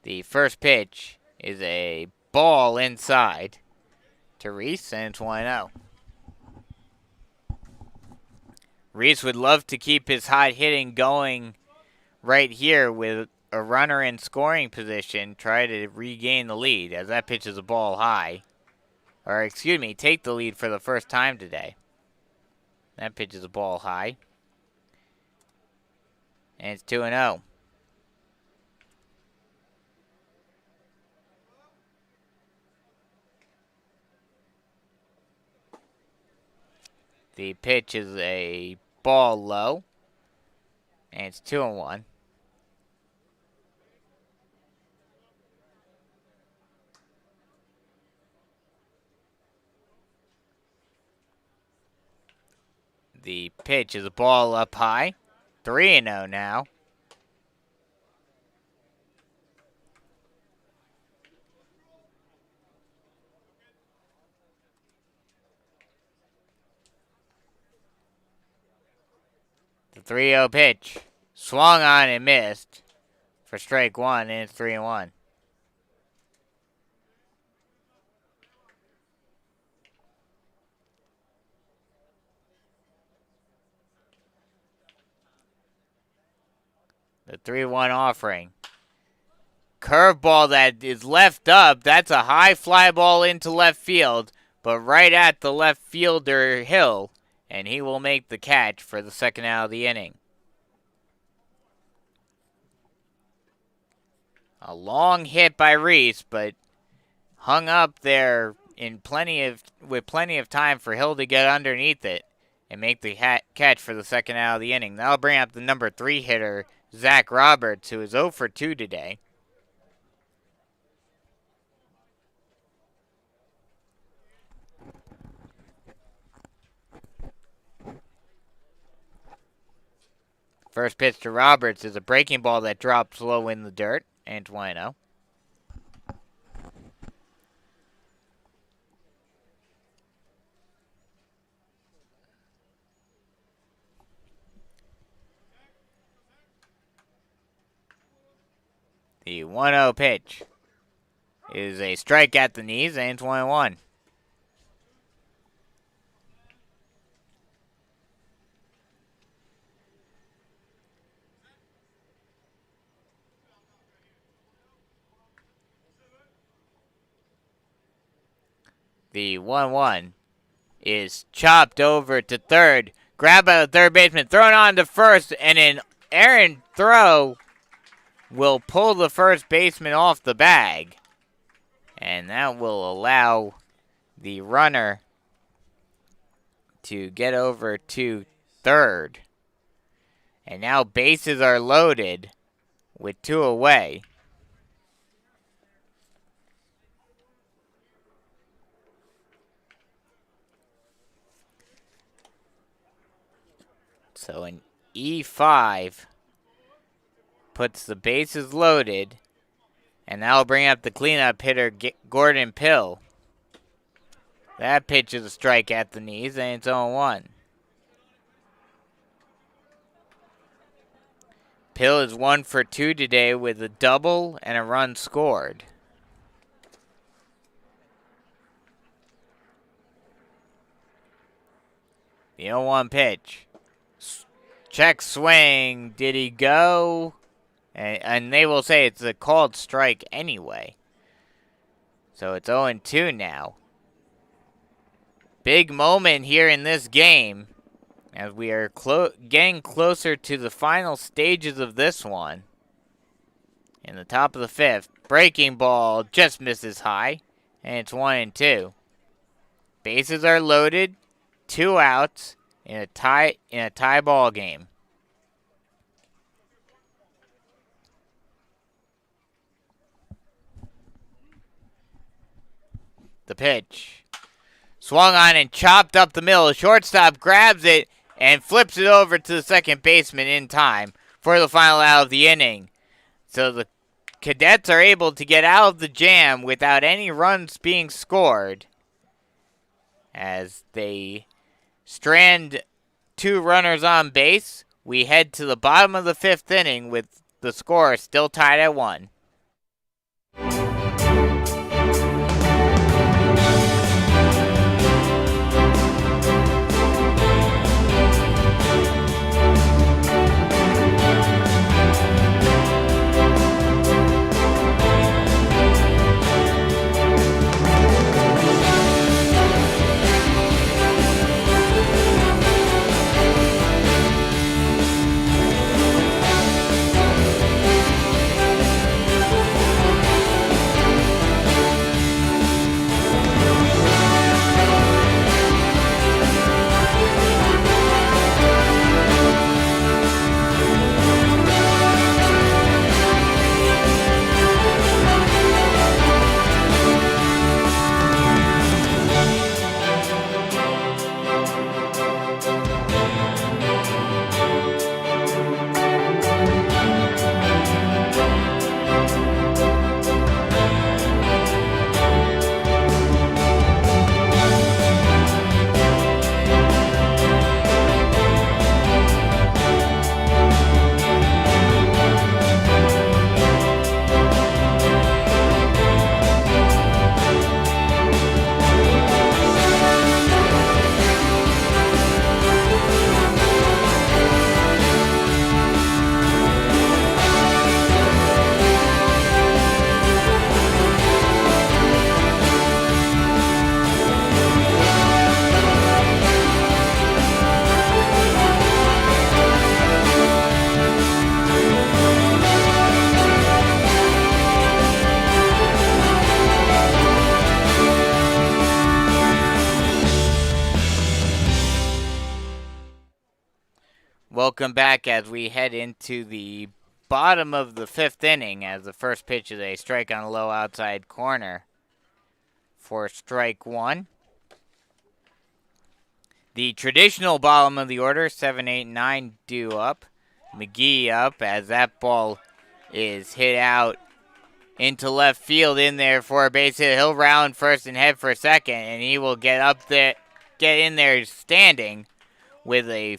The first pitch is a ball inside to Reese, and it's 1-0. Reese would love to keep his hot hitting going right here with a runner in scoring position, try to regain the lead as that pitch is a ball high. Or, excuse me, take the lead for the first time today. That pitch is a ball high. And it's 2-0. The pitch is a ball low. And it's 2-1. The pitch is a ball up high. 3-0 now. The 3-0 pitch. Swung on and missed for strike one, and it's 3-1. The 3-1 offering. Curveball that is left up. That's a high fly ball into left field, but right at the left fielder Hill, and he will make the catch for the second out of the inning. A long hit by Reese, but hung up there with plenty of time for Hill to get underneath it and make the catch for the second out of the inning. That'll bring up the number 3 hitter, Zach Roberts, who is 0 for 2 today. First pitch to Roberts is a breaking ball that drops low in the dirt, and 1-0. The 1-0 pitch is a strike at the knees, and it's 1-1. The 1-1 is chopped over to third. Grabbed by the third baseman, thrown on to first, and an errant throw will pull the first baseman off the bag. And that will allow the runner to get over to third. And now bases are loaded with 2 away. So an E5 puts the bases loaded, and that'll bring up the cleanup hitter, Gordon Pill. That pitch is a strike at the knees, and it's 0-1. Pill is 1 for 2 today with a double and a run scored. The 0-1 pitch. Check swing. Did he go? And they will say it's a called strike anyway. So it's 0-2 now. Big moment here in this game as we are getting closer to the final stages of this one. In the top of the 5th, breaking ball just misses high, and it's 1-2. Bases are loaded. 2 outs in a tie ball game. The pitch. Swung on and chopped up the middle. Shortstop grabs it and flips it over to the second baseman in time for the final out of the inning. So the Cadets are able to get out of the jam without any runs being scored as they strand 2 runners on base. We head to the bottom of the 5th inning with the score still tied at 1. Welcome back as we head into the bottom of the 5th inning as the first pitch is a strike on a low outside corner for strike 1. The traditional bottom of the order, 7, 8, 9 due up. McGee up as that ball is hit out into left field in there for a base hit. He'll round first and head for second, and he will get in there standing with a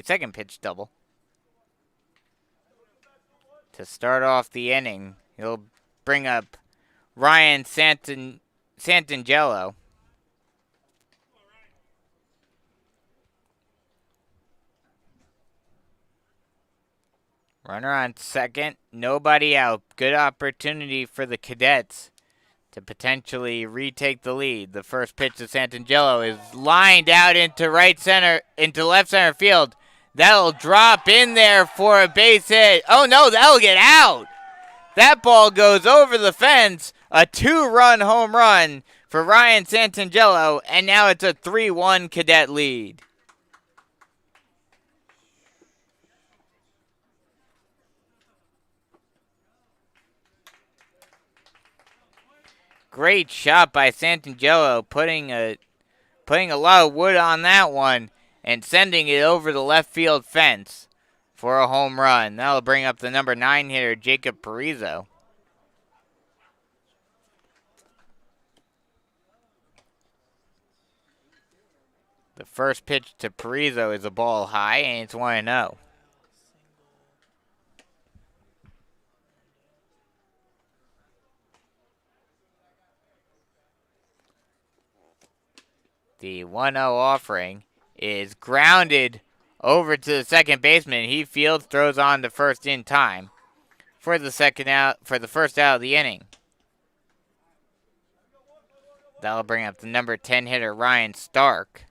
second pitch double. To start off the inning, he'll bring up Ryan Santangelo. Runner on second, nobody out. Good opportunity for the Cadets to potentially retake the lead. The first pitch to Santangelo is lined out into left center field. That'll drop in there for a base hit. Oh no, that'll get out. That ball goes over the fence. A 2-run home run for Ryan Santangelo, and now it's a 3-1 Cadet lead. Great shot by Santangelo, putting a lot of wood on that one and sending it over the left field fence for a home run. That'll bring up the number 9 hitter, Jacob Parizo. The first pitch to Parizo is a ball high, and it's 1-0. The 1-0 offering is grounded over to the second baseman. He fields, throws on to first in time for the first out of the inning. That'll bring up the number 10 hitter, Ryan Stark.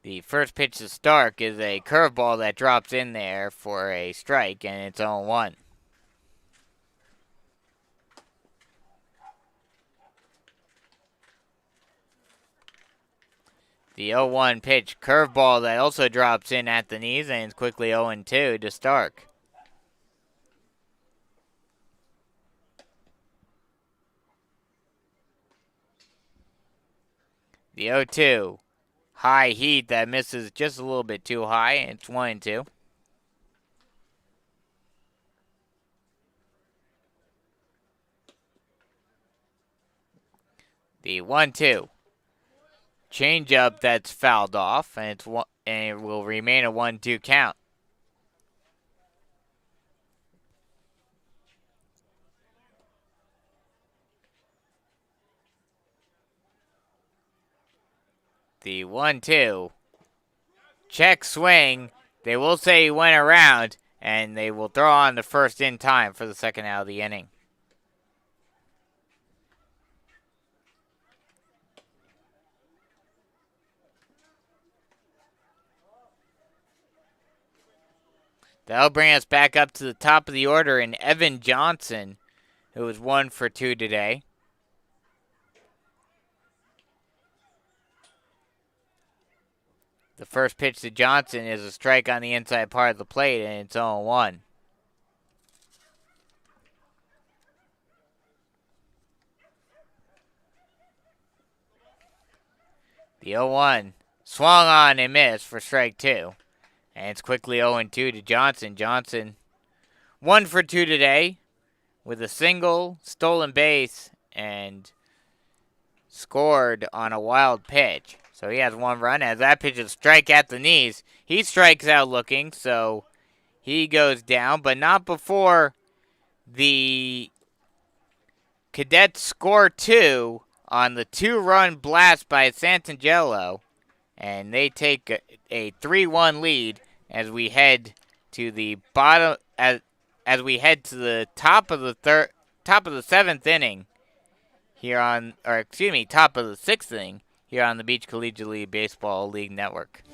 The first pitch to Stark is a curveball that drops in there for a strike, and it's 0-1. The 0-1 pitch curveball that also drops in at the knees, and it's quickly 0-2 to Stark. The 0-2 high heat that misses just a little bit too high, and it's 1-2. The 1-2 changeup that's fouled off, and it will remain a 1-2 count. The 1-2 check swing. They will say he went around, and they will throw on the first in time for the second out of the inning. That'll bring us back up to the top of the order in Evan Johnson, who was 1 for 2 today. The first pitch to Johnson is a strike on the inside part of the plate, and it's 0-1. The 0-1 swung on and missed for strike 2. And it's quickly 0-2 to Johnson. Johnson 1 for 2 today with a single, stolen base, and scored on a wild pitch. So he has 1 run. As that pitch is a strike at the knees, he strikes out looking, so he goes down, but not before the Cadets score 2 on the 2-run blast by Santangelo. And they take a 3-1 lead as we head to the bottom as we head to the top of the 7th inning here on, or excuse me, top of the 6th inning here on the Beach Collegiate League Baseball League Network.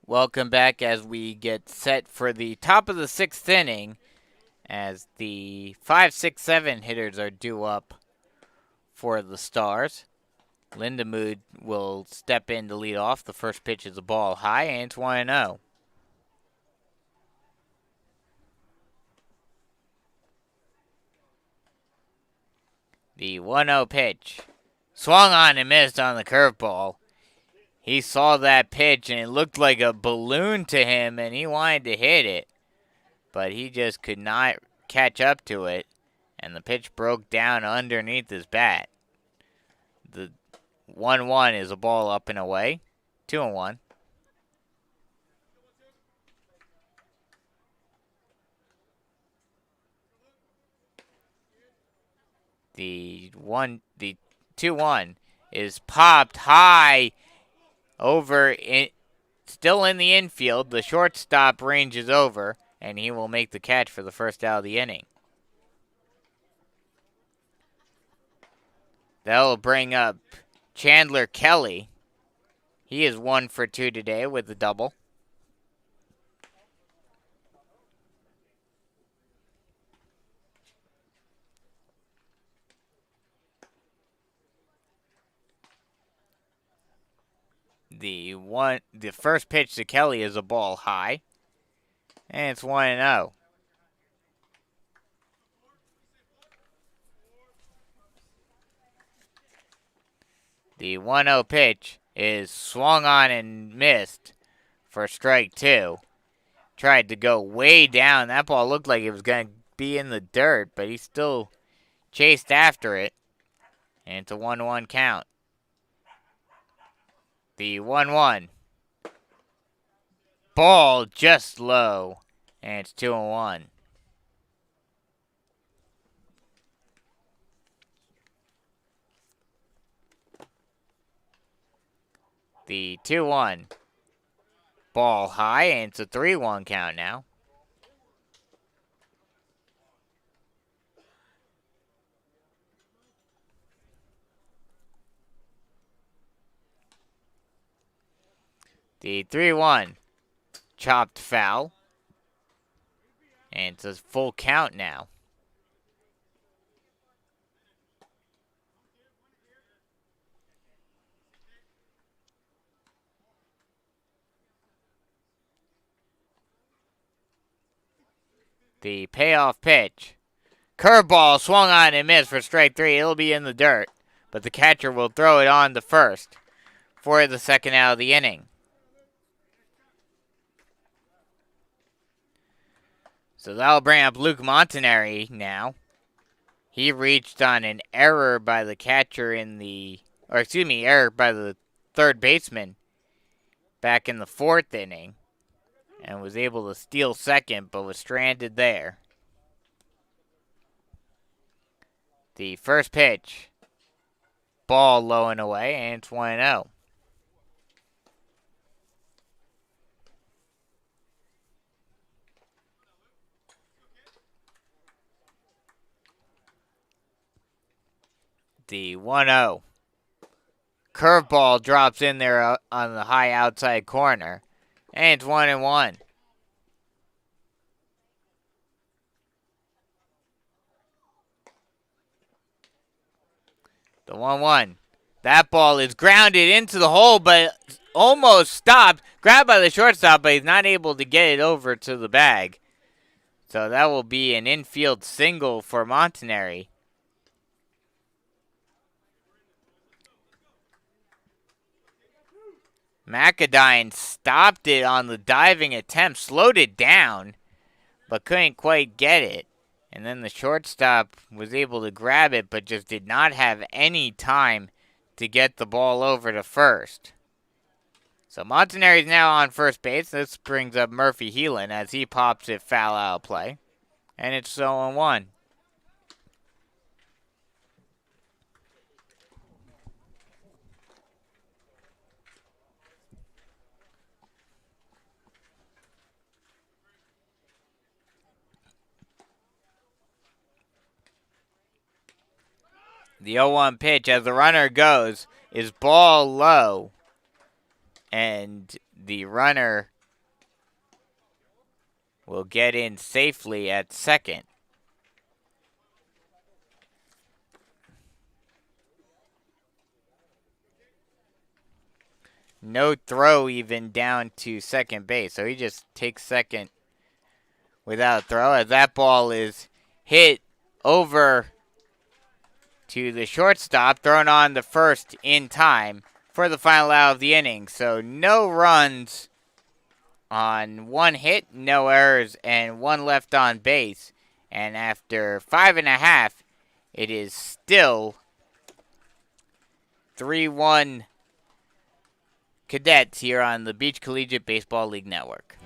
Welcome back as we get set for the top of the 6th inning as the 5, 6, 7 hitters are due up for the Stars. Lindemood will step in to lead off. The first pitch is a ball high, and it's 1-0. The 1-0 pitch swung on and missed on the curveball. He saw that pitch, and it looked like a balloon to him, and he wanted to hit it. But he just could not catch up to it, and the pitch broke down underneath his bat. The 1-1 is a ball up and away. 2-1. The 2-1 is popped high over, still in the infield. The shortstop ranges over, and he will make the catch for the first out of the inning. That'll bring up Chandler Kelly. He is 1 for 2 today with a double. The first pitch to Kelly is a ball high, and it's 1-0. The 1-0 pitch is swung on and missed for strike 2. Tried to go way down. That ball looked like it was going to be in the dirt, but he still chased after it. And it's a 1-1 count. The 1-1. Ball just low. And it's 2-1. The 2-1. Ball high, and it's a 3-1 count now. The 3-1. Chopped foul. And it's a full count now. The payoff pitch. Curveball swung on and missed for strike 3. It'll be in the dirt, but the catcher will throw it on to first for the second out of the inning. So that'll bring up Luke Montanari now. He reached on an error by the catcher error by the third baseman back in the 4th inning and was able to steal second, but was stranded there. The first pitch, ball low and away, and it's 1-0. The 1-0. Curveball drops in there on the high outside corner. And it's 1-1. The 1-1. That ball is grounded into the hole, but almost stopped. Grabbed by the shortstop, but he's not able to get it over to the bag. So that will be an infield single for Montanari. McAdine stopped it on the diving attempt, slowed it down, but couldn't quite get it. And then the shortstop was able to grab it, but just did not have any time to get the ball over to first. So Montanari is now on first base. This brings up Murphy Heelan as he pops it foul out of play. And it's 0-1. The 0-1 pitch as the runner goes is ball low. And the runner will get in safely at second. No throw even down to second base. So he just takes second without a throw as that ball is hit over to the shortstop, thrown on the first in time for the final out of the inning. So no runs on one hit, no errors, and one left on base. And after 5.5, it is still 3-1 Cadets here on the Beach Collegiate Baseball League Network.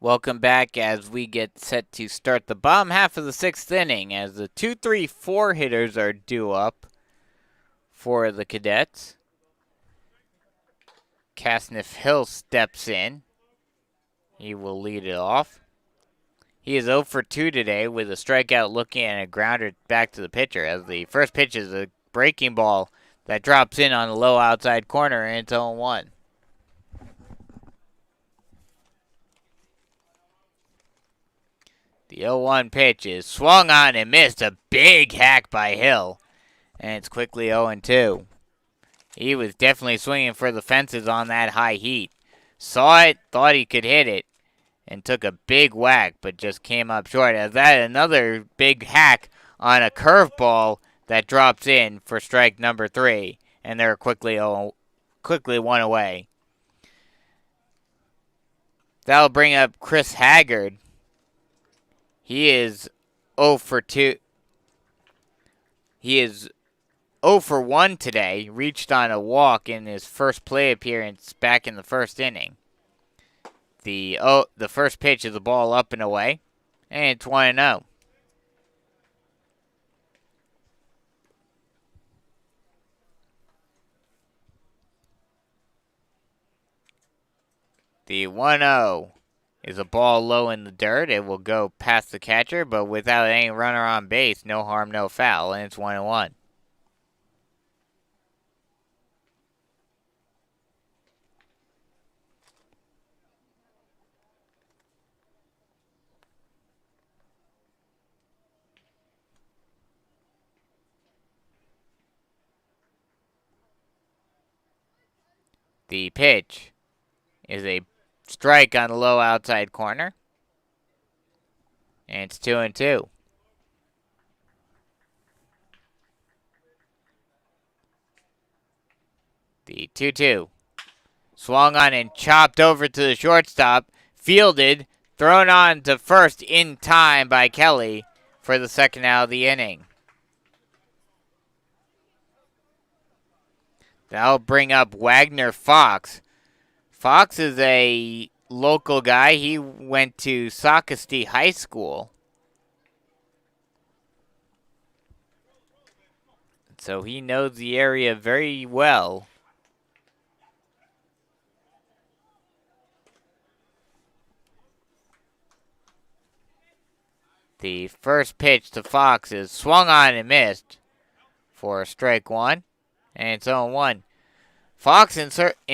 Welcome back as we get set to start the bottom half of the 6th inning as the 2-3-4 hitters are due up for the Cadets. Casniff Hill steps in. He will lead it off. He is 0 for 2 today with a strikeout looking and a grounder back to the pitcher as the first pitch is a breaking ball that drops in on the low outside corner and it's 0-1. The 0-1 pitch is swung on and missed. A big hack by Hill. And it's quickly 0-2. He was definitely swinging for the fences on that high heat. Saw it, thought he could hit it, and took a big whack, but just came up short. As that another big hack on a curveball that drops in for strike number 3. And they're quickly 1 away. That'll bring up Chris Haggard. He is 0 for 2. He is 0 for 1 today. Reached on a walk in his first play appearance back in the first inning. The first pitch is a ball up and away, and it's 1-0. The 1-0 is a ball low in the dirt. It will go past the catcher, but without any runner on base, no harm, no foul, and it's 1-1. The pitch is a strike on the low outside corner. And it's 2-2. The 2-2. Swung on and chopped over to the shortstop. Fielded. Thrown on to first in time by Kelly for the second out of the inning. That'll bring up Wagner Fox. Fox is a local guy. He went to Socastee High School. So he knows the area very well. The first pitch to Fox is swung on and missed for strike 1. And it's 0-1. Fox, in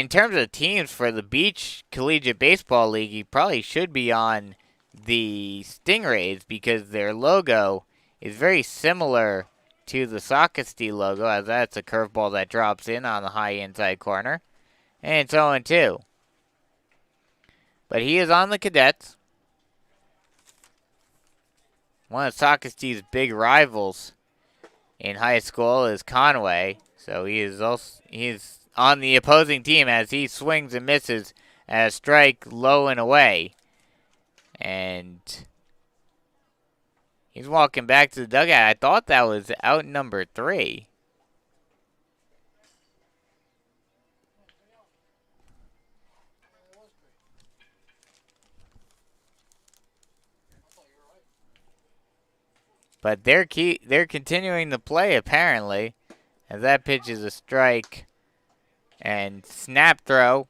terms of teams for the Beach Collegiate Baseball League, he probably should be on the Stingrays because their logo is very similar to the Socastee logo, as that's a curveball that drops in on the high inside corner. And it's 0-2. But he is on the Cadets. One of Socastee's big rivals in high school is Conway. So he's on the opposing team as he swings and misses at a strike low and away. And he's walking back to the dugout. I thought that was out number 3. But they're continuing to play apparently. As that pitch is a strike. And snap throw.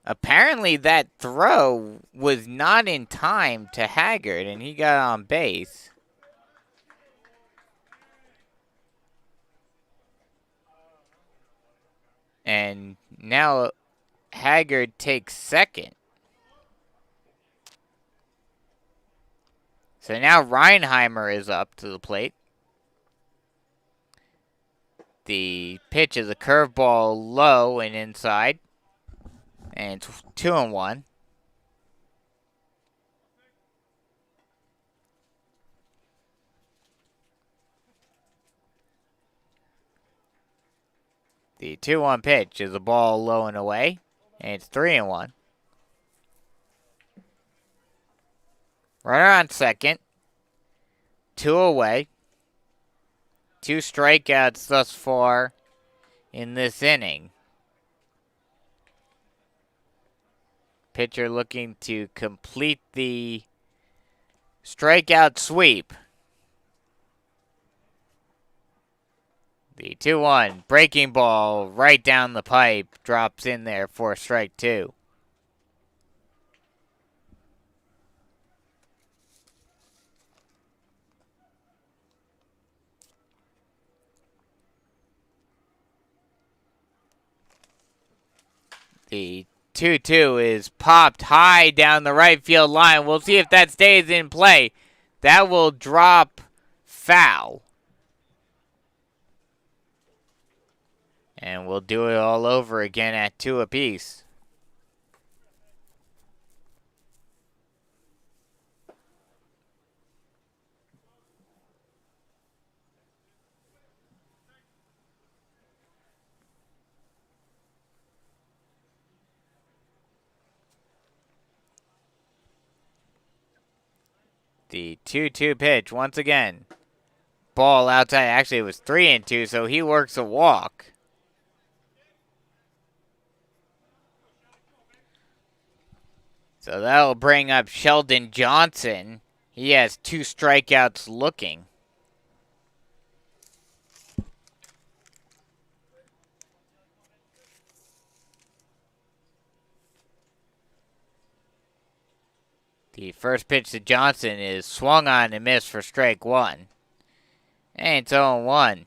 Apparently that throw was not in time to Haggard, and he got on base. And now Haggard takes second. So now Reinheimer is up to the plate. The pitch is a curveball low and inside. And it's 2-1. The 2-1 pitch is a ball low and away. And it's 3-1. Runner on second. 2 away. 2 strikeouts thus far in this inning. Pitcher looking to complete the strikeout sweep. The 2-1 breaking ball right down the pipe drops in there for strike 2. The 2-2 is popped high down the right field line. We'll see if that stays in play. That will drop foul. And we'll do it all over again at 2 apiece. The 2-2 pitch once again. Ball outside. Actually, it was 3-2, so he works a walk. So that'll bring up Sheldon Johnson. He has 2 strikeouts looking. The first pitch to Johnson is swung on and missed for strike 1. And it's 0-1.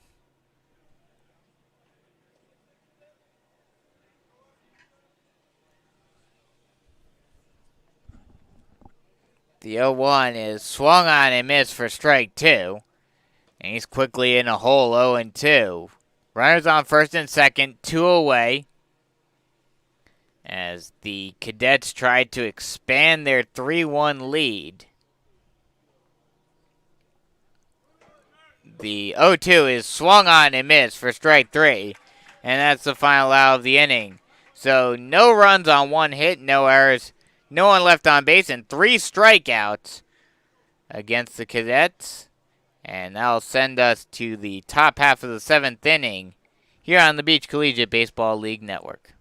The 0-1 is swung on and missed for strike 2. And he's quickly in a hole, 0-2. Runners on first and second, 2 away. As the Cadets tried to expand their 3-1 lead. The 0-2 is swung on and missed for strike 3. And that's the final out of the inning. So no runs on 1 hit, no errors, no one left on base, and 3 strikeouts against the Cadets. And that'll send us to the top half of the 7th inning here on the Beach Collegiate Baseball League Network.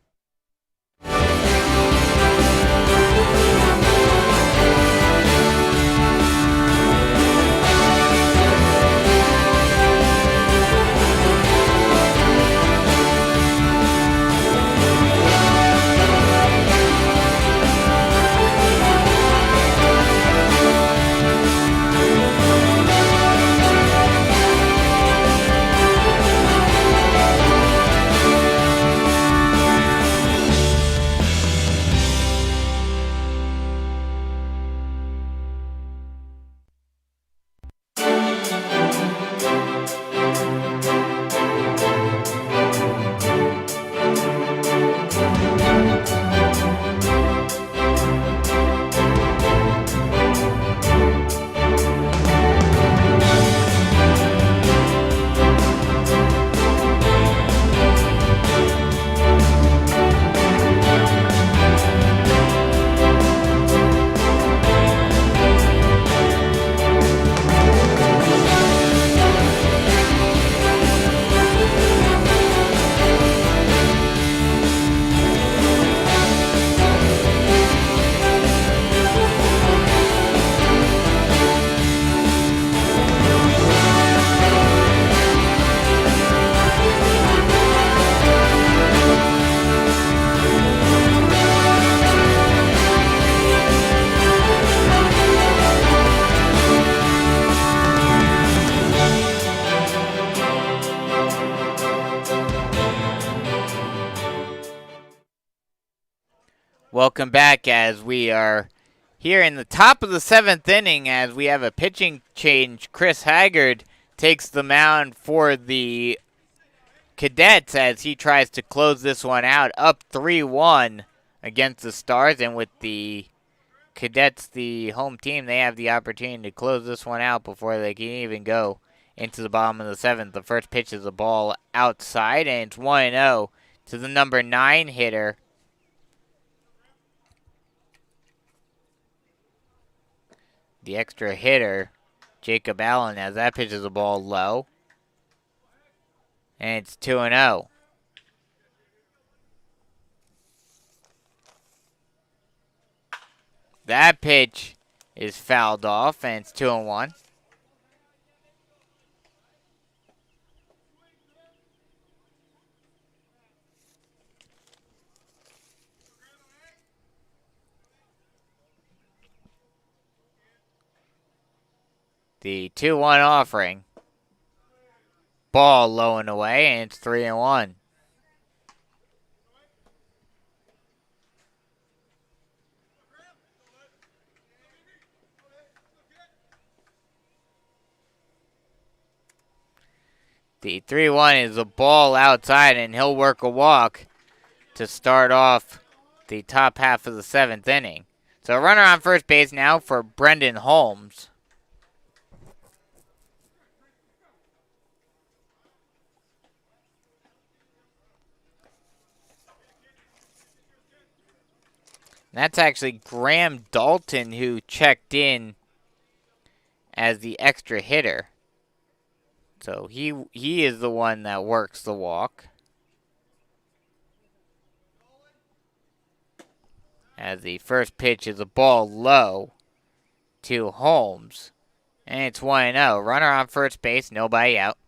Welcome back as we are here in the top of the 7th inning as we have a pitching change. Chris Haggard takes the mound for the Cadets as he tries to close this one out, up 3-1 against the Stars. And with the Cadets, the home team, they have the opportunity to close this one out before they can even go into the bottom of the 7th. The first pitch is a ball outside, and it's 1-0 to the number 9 hitter. The extra hitter, Jacob Allen, as that pitch is a ball low. And it's 2-0. That pitch is fouled off, and it's 2-1. The 2-1 offering. Ball low and away, and it's 3-1. The 3-1 is a ball outside, and he'll work a walk to start off the top half of the 7th inning. So a runner on first base now for Brendan Holmes. That's actually Graham Dalton who checked in as the extra hitter. So he is the one that works the walk. As the first pitch is a ball low to Holmes. And it's 1-0. Runner on first base, nobody out.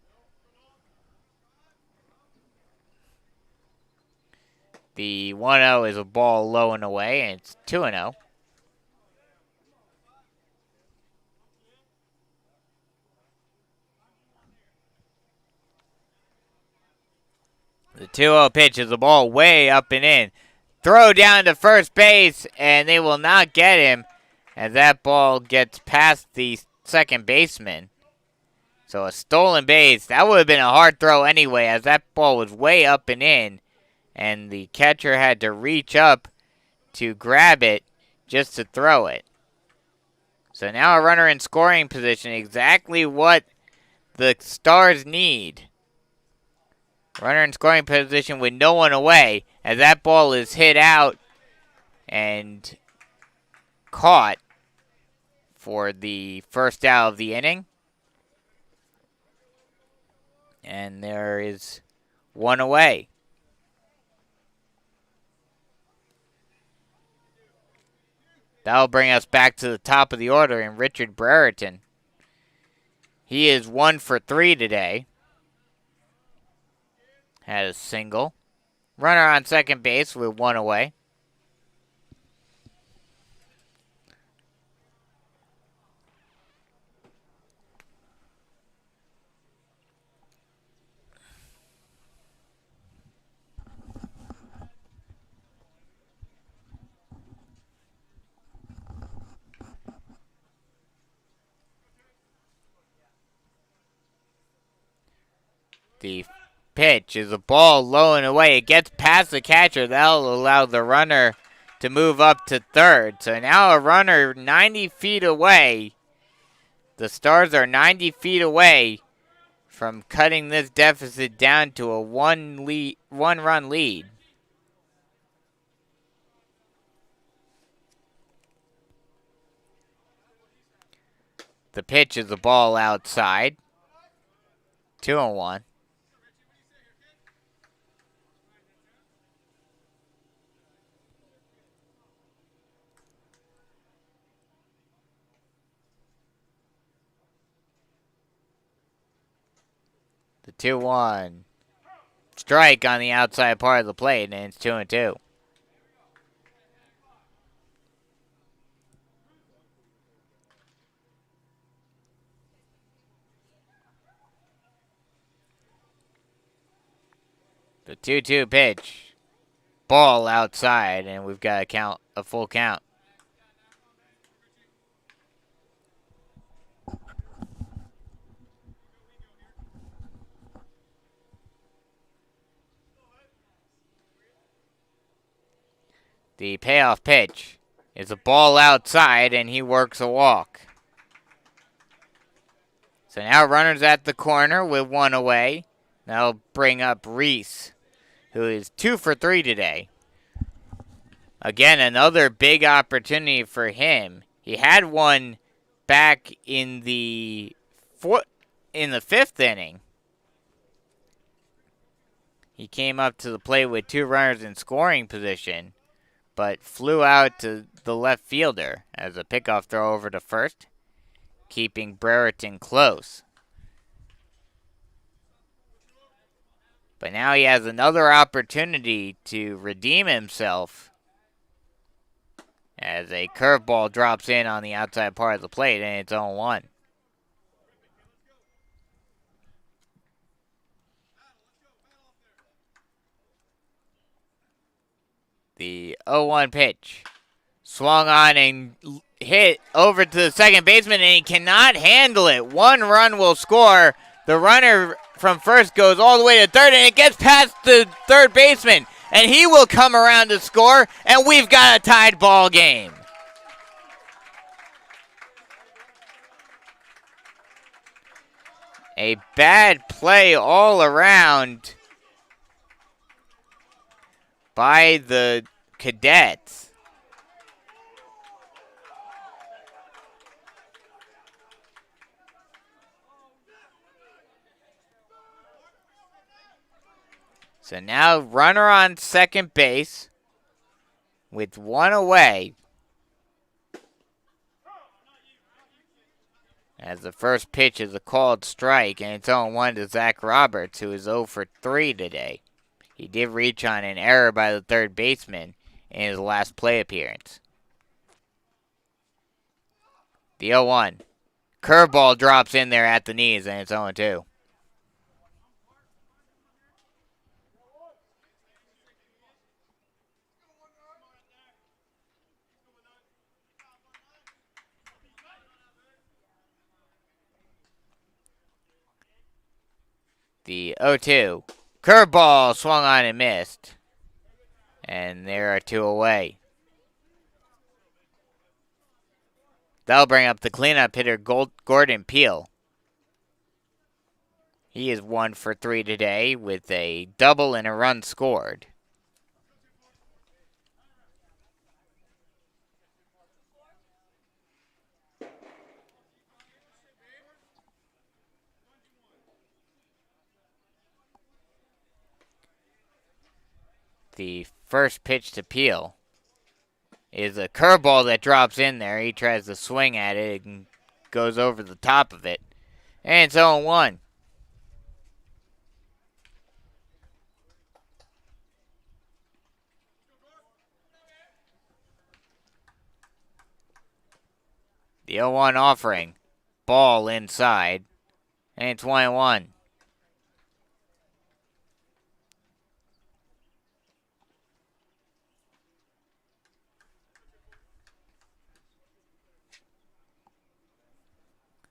The 1-0 is a ball low and away, and it's 2-0. The 2-0 pitch is a ball way up and in. Throw down to first base, and they will not get him as that ball gets past the second baseman. So a stolen base. That would have been a hard throw anyway, as that ball was way up and in, and the catcher had to reach up to grab it just to throw it. So now a runner in scoring position, exactly what the Stars need. Runner in scoring position with no one away, as that ball is hit out and caught for the first out of the inning. And there is one away. That'll bring us back to the top of the order in Richard Brereton. He is 1 for 3 today. Had a single. Runner on second base with one away. The pitch is a ball low and away. It gets past the catcher. That'll allow the runner to move up to third. So now a runner 90 feet away. The Stars are 90 feet away from cutting this deficit down to a one-run lead. The pitch is a ball outside. 2-1. The 2-1. Strike on the outside part of the plate, and it's 2-2. The 2-2 pitch. Ball outside, and we've got a full count. The payoff pitch is a ball outside, and he works a walk. So now runners at the corner with one away. That'll bring up Reese, who is 2 for 3 today. Again, another big opportunity for him. He had one back in the 5th inning. He came up to the plate with 2 runners in scoring position, but flew out to the left fielder as a pickoff throw over to first, keeping Brereton close. But now he has another opportunity to redeem himself as a curveball drops in on the outside part of the plate, and it's 0-1. The 0-1 pitch. Swung on and hit over to the second baseman, and he cannot handle it. 1 run will score. The runner from first goes all the way to third, and it gets past the third baseman, and he will come around to score, and we've got a tied ball game. A bad play all around by the Cadets. So now runner on second base with 1 away. As the first pitch is a called strike, and it's 0-1 to Zach Roberts, who is 0 for 3 today. He did reach on an error by the third baseman in his last play appearance. The 0-1. Curveball drops in there at the knees, and it's 0-2. The 0-2. Curveball swung on and missed. And there are 2 away. That'll bring up the cleanup hitter, Gordon Peel. He is 1 for 3 today with a double and a run scored. The first pitch to Peel is a curveball that drops in there. He tries to swing at it and goes over the top of it. And it's 0-1. The 0-1 offering. Ball inside. And it's 1-1.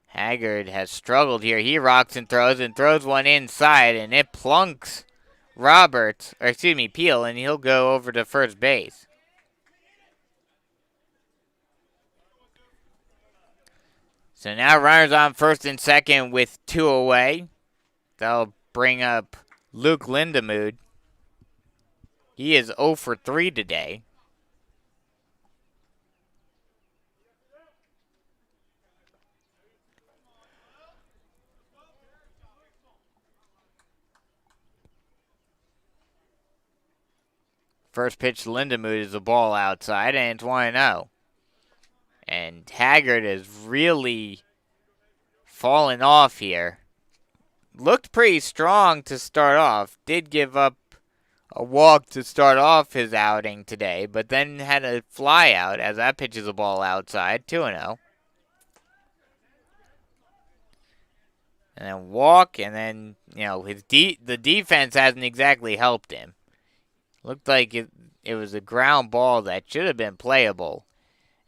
Haggard has struggled here. He rocks and throws one inside, and it plunks Peel, and he'll go over to first base. So now runners on first and second with 2 away. That'll bring up Luke Lindemood. He is 0 for 3 today. First pitch to Lindemood is a ball outside, and it's 1-0. And Haggard has really fallen off here. Looked pretty strong to start off. Did give up a walk to start off his outing today, but then had a fly out as that pitch is a ball outside, 2-0. And then walk, and then, the defense hasn't exactly helped him. Looked like it was a ground ball that should have been playable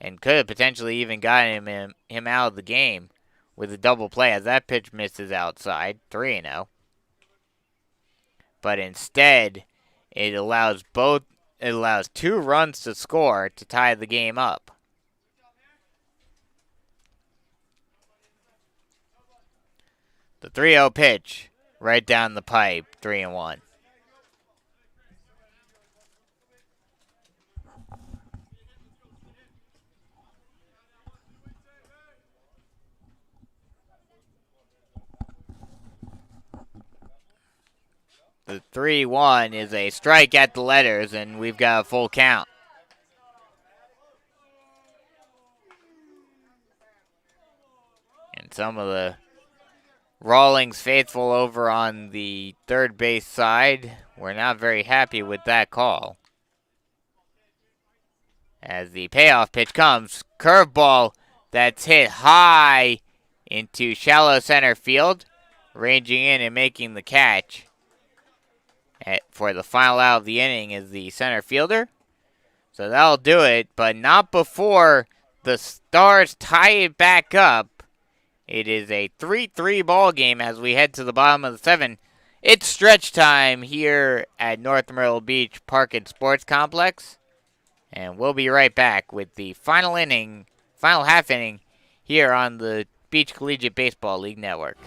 and could have potentially even gotten him out of the game with a double play as that pitch misses outside, 3-0. But instead, it allows 2 runs to score to tie the game up. The 3-0 pitch right down the pipe, 3-1. The 3-1 is a strike at the letters, and we've got a full count. And some of the Rawlings faithful over on the third base side were not very happy with that call. As the payoff pitch comes, curveball that's hit high into shallow center field, ranging in and making the catch. For the final out of the inning is the center fielder. So that'll do it, but not before the Stars tie it back up. It is a 3-3 ball game as we head to the bottom of the 7th. It's stretch time here at North Myrtle Beach Park and Sports Complex. And we'll be right back with the final half inning here on the Beach Collegiate Baseball League Network.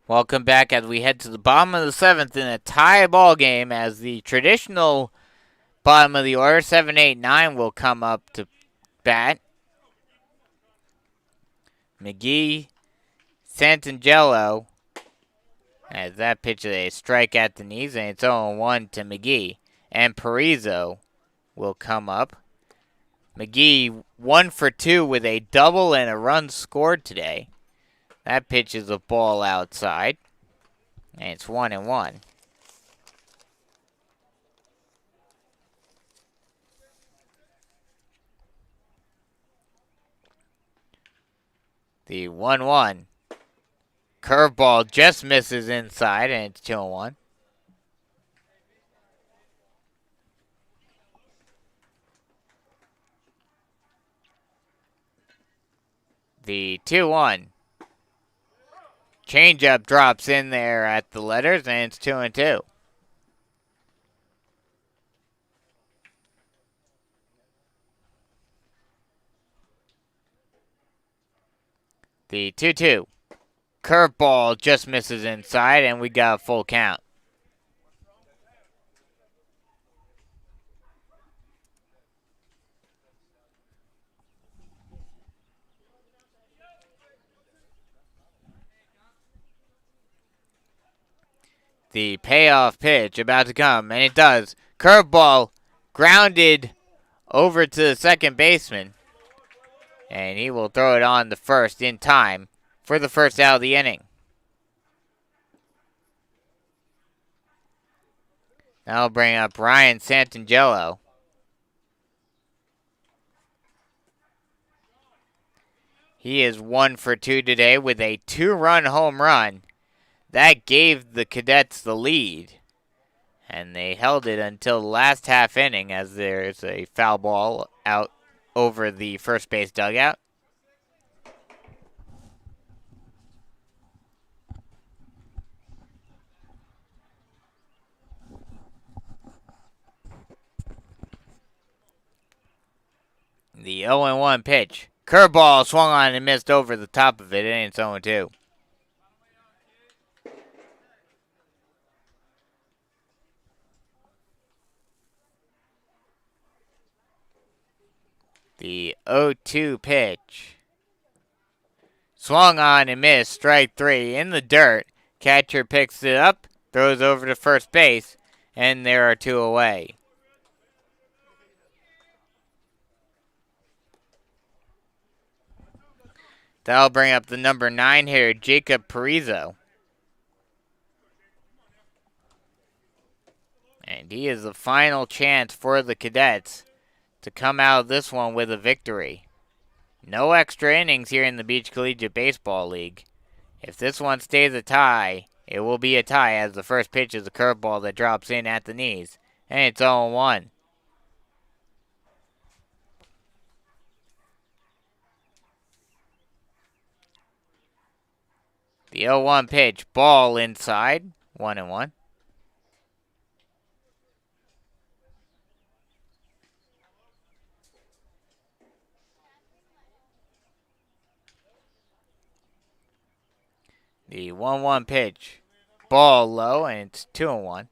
Welcome back as we head to the bottom of the 7th in a tie ball game as the traditional bottom of the order, 7, 8, 9, will come up to bat. McGee, Santangelo, as that pitch is a strike at the knees, and it's 0-1 to McGee. And Parizo will come up. McGee 1 for 2 with a double and a run scored today. That pitch is a ball outside, and it's 1-1. The 1-1 curveball just misses inside, and it's 2-1. The 2-1 changeup drops in there at the letters, and it's 2-2. The 2-2 curveball just misses inside, and we got a full count. The payoff pitch about to come, and it does. Curveball grounded over to the second baseman, and he will throw it on the first in time for the first out of the inning. That'll bring up Ryan Santangelo. He is 1 for 2 today with a 2-run home run. That gave the Cadets the lead, and they held it until the last half inning as there's a foul ball out over the first base dugout. The 0-1 pitch. Curveball swung on and missed over the top of it, and it's 0-2. The 0-2 pitch. Swung on and missed. Strike 3 in the dirt. Catcher picks it up, throws over to first base, and there are 2 away. That'll bring up the number 9 hitter, Jacob Parizo. And he is the final chance for the Cadets to come out of this one with a victory. No extra innings here in the Beach Collegiate Baseball League. If this one stays a tie, it will be a tie as the first pitch is a curveball that drops in at the knees. And it's 0-1. The 0-1 pitch, ball inside, 1-1. The 1-1 pitch, ball low, and it's 2-1.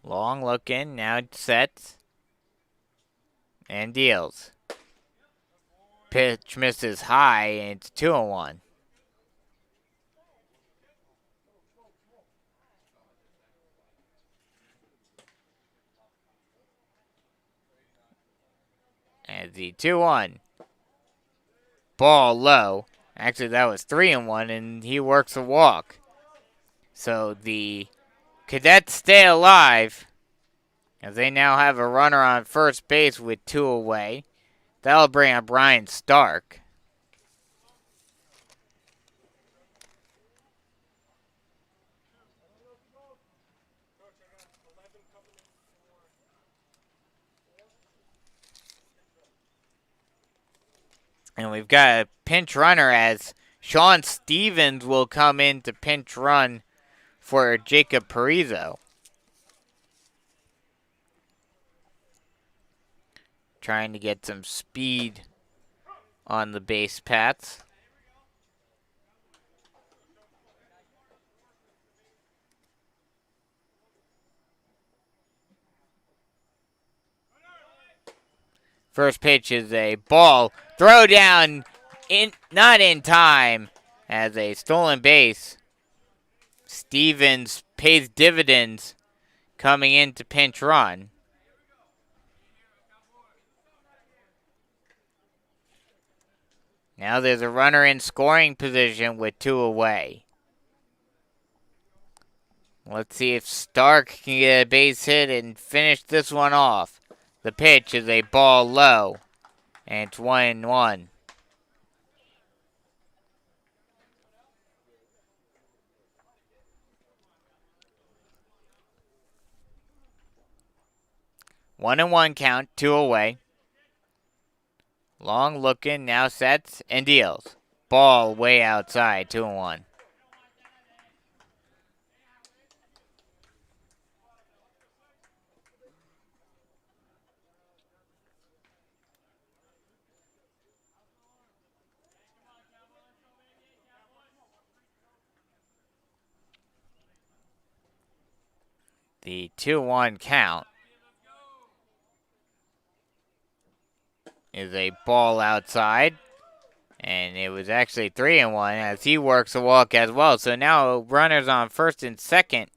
Long looking, now sets and deals. Pitch misses high, and it's 2-1. And the 2-1. Ball low. Actually, that was 3-1, and he works a walk. So the Cadets stay alive as they now have a runner on first base with 2 away. That'll bring up Ryan Stark. And we've got a pinch runner as Sean Stevens will come in to pinch run for Jacob Parizo. Trying to get some speed on the base paths. First pitch is a ball. Throw down, not in time, as a stolen base. Stevens pays dividends coming in to pinch run. Now there's a runner in scoring position with 2 away. Let's see if Stark can get a base hit and finish this one off. The pitch is a ball low, and it's 1-1. One and one count, 2 away. Long looking, now sets and deals. Ball way outside, 2-1. The 2-1 count is a ball outside. And it was actually 3-1 as he works a walk as well. So now runners on first and second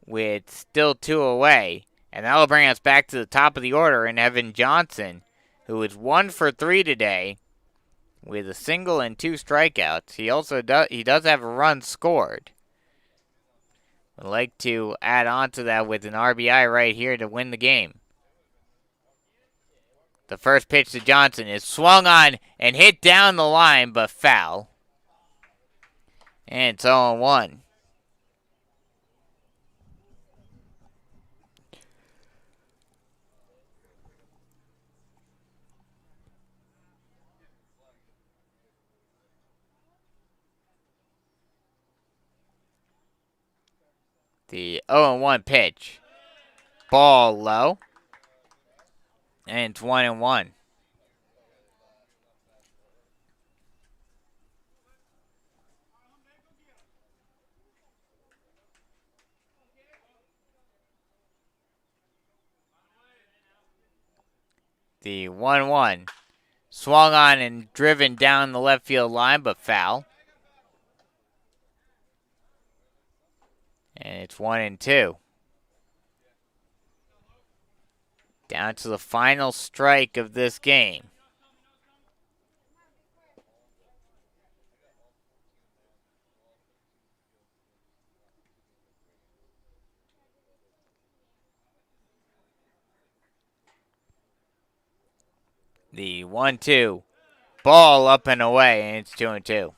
with still 2 away. And that will bring us back to the top of the order in Evan Johnson, who is 1 for 3 today with a single and 2 strikeouts. He does have a run scored. I'd like to add on to that with an RBI right here to win the game. The first pitch to Johnson is swung on and hit down the line, but foul. And it's 0-1. The 0-1 pitch. Ball low. And it's 1-1. The 1-1. Swung on and driven down the left field line, but foul. And it's 1-2. Down to the final strike of this game. The 1-2. Ball up and away, and it's 2-2.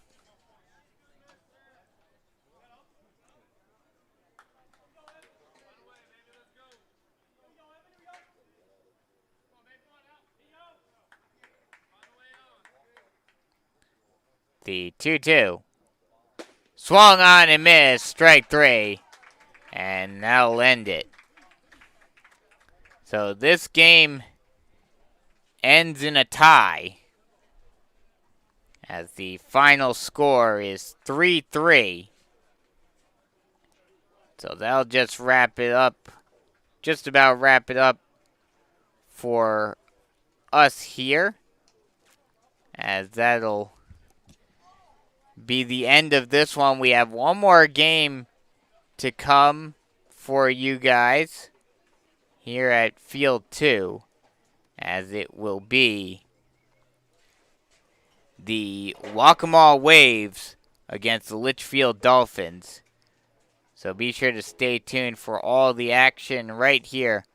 The 2-2. Swung on and missed. Strike 3. And that'll end it. So this game ends in a tie, as the final score is 3-3. So that'll just wrap it up, just about wrap it up for us here, as that'll be the end of this one. We have one more game to come for you guys here at Field 2, as it will be the Waccamaw Waves against the Litchfield Dolphins. So be sure to stay tuned for all the action right here